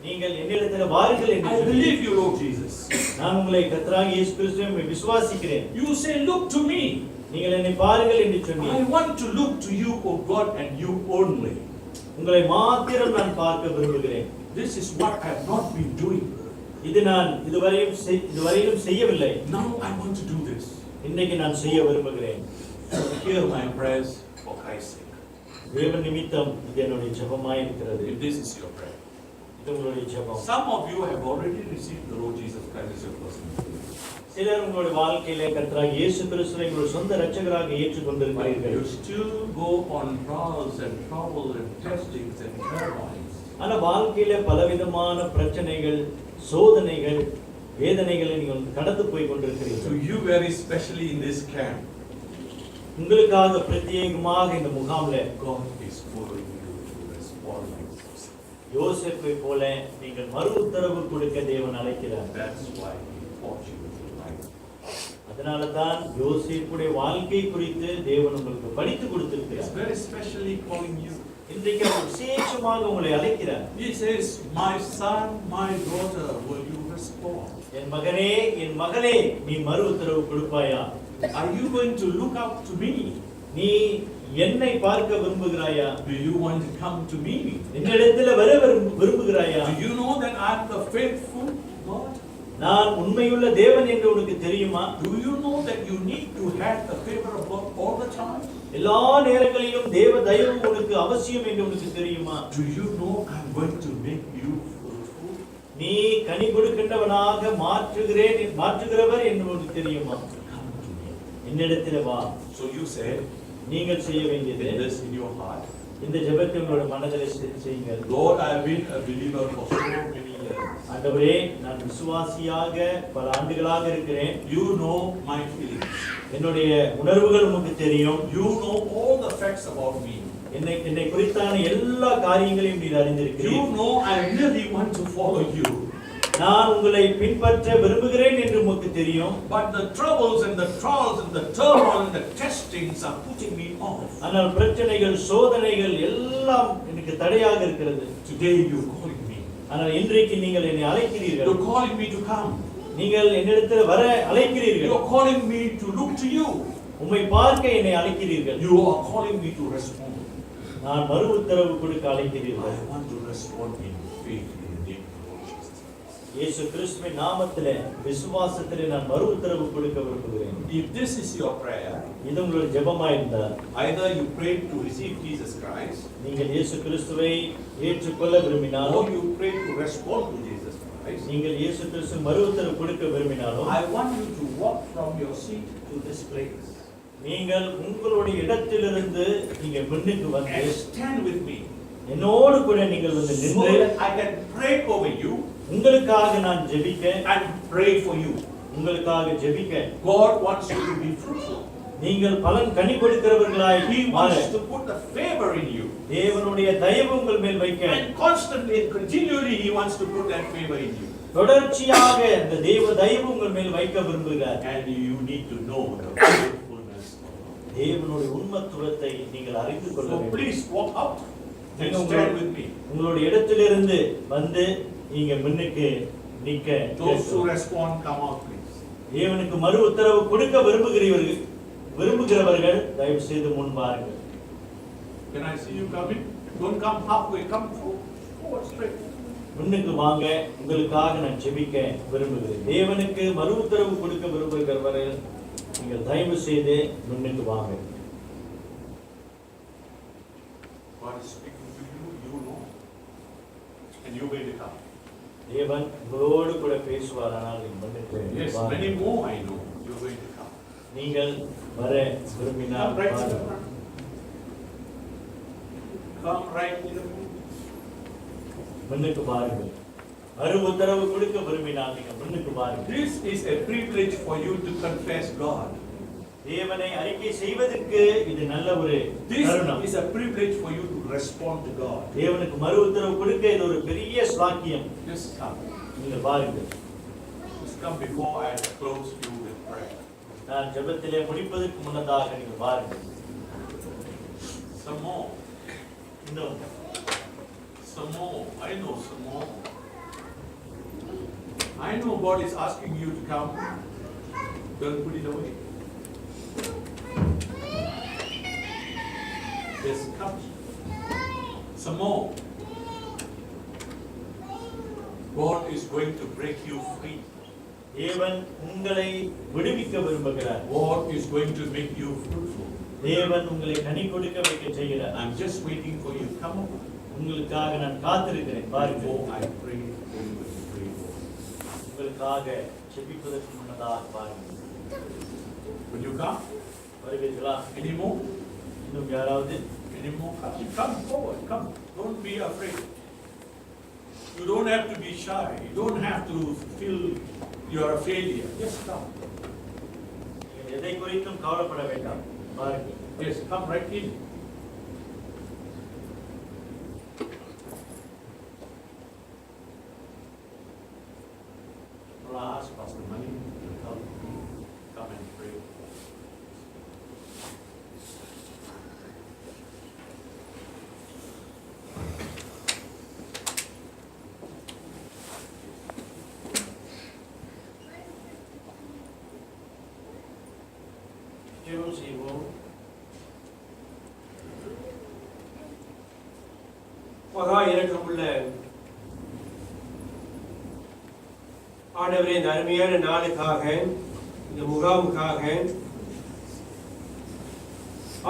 நீங்கள் என்னிடத்தில் வாருங்கள் என்று I believe you, Lord Jesus. நான் உங்களை கர்த்தராகிய இயேசு கிறிஸ்துவை விசுவாசிக்கிறேன். You say, look to me. நீங்கள் என்னை பாருங்கள் என்று I சொன்னீர். want to look to you, O God, and you only. உங்களை மாத்திரம் நான் பார்க்க விரும்புகிறேன். This is what I have not been doing. இது நான் இதுவரையிலும் செய்யவில்லை. Now I want to do this. இன்றைக்கு நான் செய்ய விரும்புகிறேன். Hear my prayers for Christ's sake. தேவன் நிமித்தம் இது என்னுடைய ஜெபமாய் இருக்கிறது. If this is your prayer. இது உங்களுடைய ஜெபம். Some of you have already received the Lord Jesus Christ as your personal Savior. சிலர் உங்களுடைய வாழ்க்கையிலே கர்த்தராகிய இயேசு கிறிஸ்துவை உங்களுடைய சொந்த இரட்சகராக But ஏற்றுக்கொண்டிருக்கிறீர்கள். you still go on trials and trouble and testings and turmoils. ஆனா வாழ்க்கையில பலவிதமான பிரச்சனைகள், சோதனைகள், வேதனைகளை நீங்கள் கடந்து போய் So கொண்டிருக்கிறீர்கள். you very specially in this camp, உங்களுக்காக பிரத்யேகமாக இந்த முகாம்ல God is calling you to respond like Joseph. யோசேப்பை போல நீங்கள் மறு உத்தரவு கொடுக்க தேவன் அழைக்கிறார். That's why He taught you to write. அதனால தான் யோசேப்புடைய வாழ்க்கை குறித்து தேவன் உங்களுக்கு படித்து He's கொடுத்திருக்கிறார். very specially calling you. இன்றைக்கு அவர் விசேஷமாக உங்களை அழைக்கிறார். He says, "My son, my daughter, will you respond? என் மகனே, என் மகளே, நீ மறு உத்தரவு கொடுப்பாயா? Are you going to look up to me? நீ என்னை பார்க்க விரும்புகிறாயா? Do you want to come to me? என்னிடத்தில் வர விரும்புகிறாயா? Do you know that I'm the faithful God? நான் உண்மையுள்ள தேவன் என்று உனக்கு தெரியுமா? Do you know that you need to have the favor of God all the time? எல்லா நேரங்களிலும் தேவ தயவு உனக்கு அவசியம் என்று உனக்கு தெரியுமா? Do you know I'm going to make you fruitful? நீ கனி கொடுக்கின்றவனாக மாற்றுகிறவர் என்று உனக்கு தெரியுமா? Come to me. என்னிடத்தில் வா. So you say, நீங்கள் செய்ய வேண்டியது in this in your heart, இந்த ஜெபத்தை உங்களோட மனதில் செய்யுங்கள். Lord, I've been a believer for so many years. ஆண்டவரே, நான் விசுவாசியாக பல ஆண்டுகளாக இருக்கிறேன். You know my feelings. என்னுடைய உணர்வுகள் உனக்கு தெரியும். You know all the facts about me. என்னை குறித்தான எல்லா காரியங்களையும் நீர் அறிந்திருக்கிறீர். You know I really want to follow you. நான் உங்களை பின்பற்ற விரும்புகிறேன் என்று உனக்கு தெரியும். But the troubles and the trials and the turmoil and the testings are putting me off. ஆனால் பிரச்சனைகள், சோதனைகள் எல்லாம் எனக்கு தடையாக இருக்கிறது. Today you're calling me. ஆனால் இன்றைக்கு நீங்கள் என்னை அழைக்கிறீர்கள். You're calling me to come. நீங்கள் என்னிடத்தில் வர அழைக்கிறீர்கள். You're calling me to look to you. உம்மை பார்க்க என்னை அழைக்கிறீர்கள். You are calling me to respond. நான் மறு உத்தரவு கொடுக்க அழைக்கிறீர்கள். I want to respond in faith in the name of Lord Jesus. இயேசு கிறிஸ்துவின் நாமத்திலே விசுவாசத்திலே நான் மறு உத்தரவு கொடுக்க விரும்புகிறேன். If this is your prayer, இது உங்களுடைய ஜெபமா இருந்தால், either you pray to receive Jesus Christ, நீங்கள் இயேசு கிறிஸ்துவை ஏற்றுக்கொள்ள விரும்பினாலோ, or you pray to respond to Jesus Christ, நீங்கள் இயேசு கிறிஸ்து மறு உத்தரவு கொடுக்க விரும்பினாலோ, I want you to walk from your seat to this place. நீங்கள் உங்களுடைய இடத்திலிருந்து நீங்க முன்னுக்கு வந்து And stand with me. என்னோடு கூட நீங்கள் வந்து So நின்று that I can pray over you உங்களுக்காக நான் ஜெபிக்க, and pray for you. உங்களுக்காக ஜெபிக்க. God wants you to be fruitful. நீங்கள் பலன் கனி கொடுக்கிறவர்களாய் He மாற wants to put the favor in you. தேவனுடைய தயவு உங்கள் மேல் வைக்க, And constantly and continually He wants to put that favor in you. தொடர்ச்சியாக இந்த தேவ தயவு உங்கள் மேல் வைக்க விரும்புகிறார். And you need to know the faithfulness of God. தேவனுடைய உண்மைத்துவத்தை நீங்கள் அறிந்து கொள்ள So வேண்டும். please walk out and நீங்க stand with me. உங்களுடைய இடத்திலிருந்து வந்து நீங்க முன்னுக்கு நிக்க. Those who respond, come out please. தேவனுக்கு மறு உத்தரவு கொடுக்க விரும்புகிறவர்கள் தயவு செய்து முன் வாருங்கள். Can I see you coming? Don't come halfway, come forward straight. முன்னுக்கு வாங்க, உங்களுக்காக நான் ஜெபிக்க விரும்புகிறேன். தேவனுக்கு மறு உத்தரவு கொடுக்க விரும்புகிறவர்கள் நீங்கள் தயவு செய்து முன்னுக்கு வாங்க. God is speaking to you, you know. And you will come. தேவன் உங்களோடு கூட பேசுவாரானால் நீங்கள் முன்னுக்கு Yes, வாங்க. many more I know. You're going to come. நீங்கள் வர விரும்பினால் Come right to the வாருங்கள். front. Come right to the front. முன்னுக்கு வாருங்கள். மறு உத்தரவு கொடுக்க விரும்பினால் நீங்கள் முன்னுக்கு வாருங்கள். This is a privilege for you to confess God. தேவனை அறிக்கை செய்வதற்கு இது நல்ல ஒரு This தருணம். is a privilege for you to respond to God. தேவனுக்கு மறு உத்தரவு கொடுக்க இது ஒரு பெரிய ஸ்லாக்கியம். Just come. நீங்கள் வாருங்கள். Just come before I close you with prayer. நான் ஜெபத்திலே முடிப்பதற்கு முன்னதாக நீங்கள் வாருங்கள். Some more. இன்னும் Some more. I know some more. I know God is asking you to come. Don't put it away. Yes, come. Some more. God is going to break you free. தேவன் உங்களை விடுவிக்க விரும்புகிறார். God is going to make you fruitful. தேவன் உங்களை கனி கொடுக்க வைக்க செய்கிறார். I'm just waiting for you. Come on. உங்களுக்காக நான் காத்திருக்கிறேன். பாருங்கள். Before I pray for you and pray for you. உங்களுக்காக ஜெபிப்பதற்கு முன்னதாக பாருங்கள். Will you come? வருவீர்களா? Any more? இன்னும் யாராவது? Any more? Come forward. Come. Don't be afraid. You don't have to be shy. You don't have to feel you are a failure. Just come. நீங்கள் எதை குறித்தும் கவலைப்பட வேண்டாம். Yes, come right in. I'll ask Pastor Mani to come and pray. ஜெபம் செய்வோம். மகா இரக்கமுள்ள ஆண்டவரே, இந்த அருமையான நாளுக்காக, இந்த முகாமுக்காக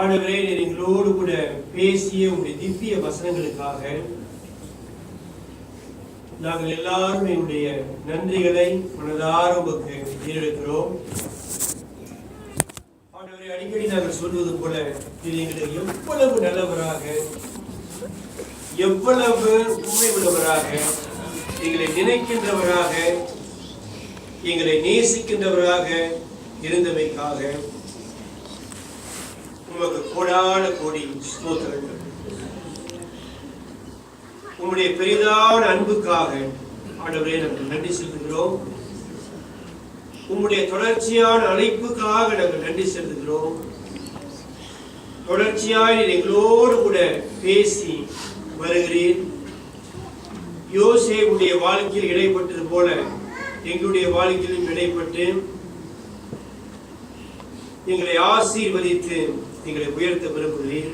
ஆண்டவரே, நீர் எங்களோடு கூட பேசிய உங்களுடைய திவ்ய வசனங்களுக்காக நாங்கள் எல்லாரும் எங்களுடைய நன்றிகளை மனதார உமக்கு ஏறெடுக்கிறோம். ஆண்டவரே, அடிக்கடி நாங்கள் சொல்வது போல நீர் எங்களுக்கு எவ்வளவு நல்லவராக, எவ்வளவு உண்மை உள்ளவராக, எங்களை நினைக்கின்றவராக, எங்களை நேசிக்கின்றவராக இருந்தமைக்காக உமக்கு கோடான கோடி ஸ்தோத்திரங்கள். உம்முடைய பெரிதான அன்புக்காக ஆண்டவரே நாங்கள் நன்றி செலுத்துகிறோம். உம்முடைய தொடர்ச்சியான அழைப்புக்காக நாங்கள் நன்றி செலுத்துகிறோம். தொடர்ச்சியாய் எங்களோடு கூட பேசி வருகிறேன். யோசேப்புடைய வாழ்க்கையில் இடைப்பட்டது போல எங்களுடைய வாழ்க்கையிலும் இடைப்பட்டு எங்களை ஆசீர்வதித்து எங்களை உயர்த்த விரும்புகிறேன்.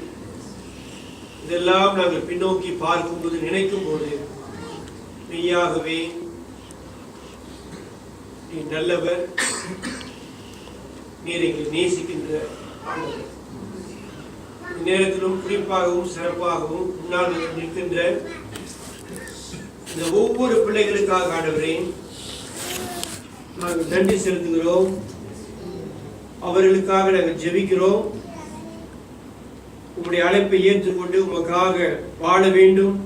இதெல்லாம் நாங்கள் பின்னோக்கி பார்க்கும்போது, நினைக்கும் போது மெய்யாகவே நீ நல்லவர், நீர் எங்களை நேசிக்கின்ற ஆண்டவர். நேரத்திலும் குறிப்பாகவும் சிறப்பாகவும் முன்னால் நிற்கின்ற இந்த ஒவ்வொரு பிள்ளைகளுக்காக ஆண்டவரே நாங்கள் நன்றி செலுத்துகிறோம். அவர்களுக்காக நாங்கள் ஜெபிக்கிறோம். உங்களுடைய அழைப்பை ஏற்றுக்கொண்டு உமக்காக வாழ வேண்டும்,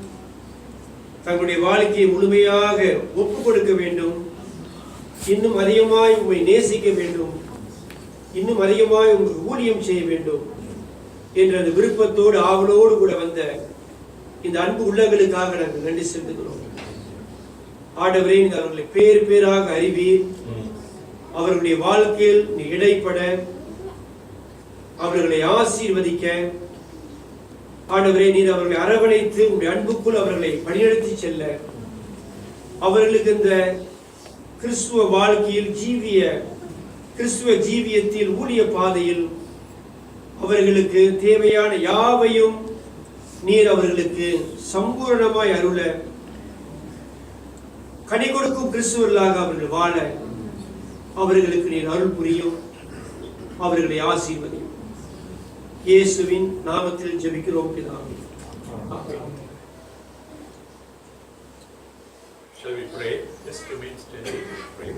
தங்களுடைய வாழ்க்கையை முழுமையாக ஒப்புக் கொடுக்க வேண்டும், இன்னும் அதிகமாய் உம்மை நேசிக்க வேண்டும், இன்னும் அதிகமாய் உங்களுக்கு ஊழியம் செய்ய வேண்டும் என்ற அந்த விருப்பத்தோடு ஆவலோடு கூட வந்த இந்த அன்பு உள்ளங்களுக்காக நாங்கள் நன்றி செலுத்துகிறோம். ஆண்டவரே, நீங்கள் அவர்களை பேர் பேராக அறிவீர். அவர்களுடைய வாழ்க்கையில் நீ இடைப்பட, அவர்களை ஆசீர்வதிக்க ஆண்டவரே, நீர் அவர்களை அரவணைத்து உங்களுடைய அன்புக்குள் அவர்களை வழிநடத்தி செல்ல, அவர்களுக்கு இந்த கிறிஸ்துவ வாழ்க்கையில் கிறிஸ்துவ ஜீவியத்தில் ஊழிய பாதையில் அவர்களுக்கு தேவையான யாவையும் நீர் அவர்களுக்கு சம்பூர்ணமாய் அருள, கனி கொடுக்கும் கிறிஸ்துவர்களாக அவர்கள் வாழ அவர்களுக்கு நீர் அருள் புரியும், அவர்களை ஆசீர்வதியும். இயேசுவின் நாமத்தில் ஜெபிக்கிறோம் பிதாவே. ஆமென். Shall we pray? Just remain steady. Pray.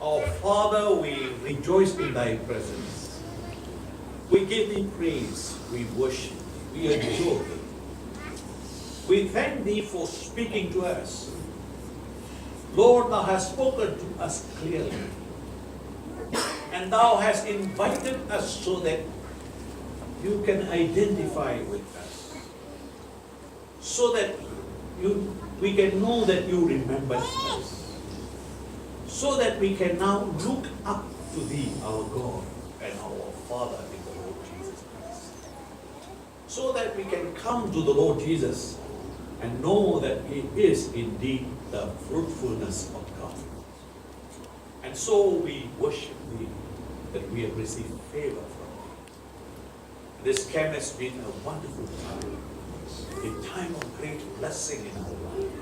Our Father, we rejoice in Thy presence. We give Thee praise. We worship. We adore Thee. We thank Thee for speaking to us. Lord, Thou hast spoken to us clearly. And Thou hast invited us so that You can identify with us. So that we can know that You remember us. So that we can now look up to Thee, our God and our Father in the Lord Jesus Christ. So that we can come to the Lord Jesus and know that He is indeed the fruitfulness of God. And so we worship Thee, that we have received favor from Thee. This camp has been a wonderful time, a time of great blessing in our life.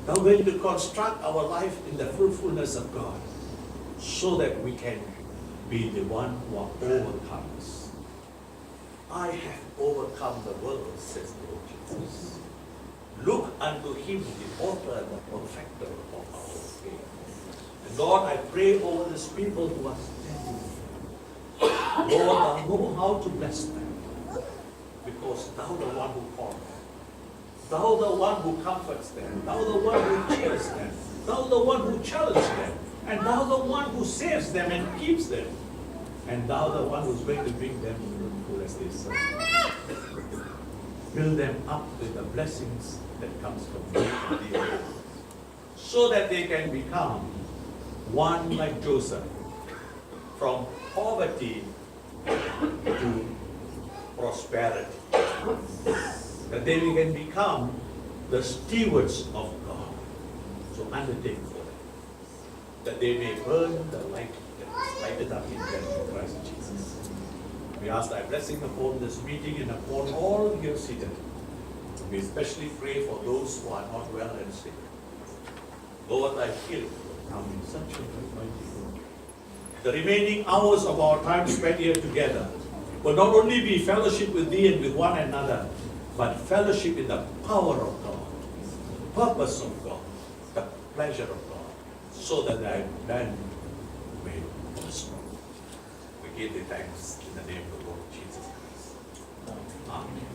Thou will to construct our life in the fruitfulness of God, so that we can be the one who are overcomers. I have overcome the world, says the Lord Jesus. Look unto Him, the author and the perfecter of our faith. And Lord, I pray over these people who are standing. Lord, Thou know how to bless them, because Thou the one who calls them. Thou the one who comforts them. Thou the one who cheers them. Thou the one who challenges them. And Thou the one who saves them and keeps them. And thou the one who's going to bring them through as they serve. Build them up with the blessings that comes from you, so that they can become one like Joseph, from poverty to prosperity. That they can become the stewards of God. So undertake for them, that they may burn the light that is lighted up in them in Christ Jesus. We ask thy blessing upon this meeting and upon all here seated. We especially pray for those who are not well and sick. Lord, thy healing will come in such a mighty way. The remaining hours of our time spent here together will not only be fellowship with thee and with one another, but fellowship in the power of God, the purpose of God, the pleasure of God, so that thy man may prosper. We give thee thanks in the name of the Lord Jesus Christ. Amen.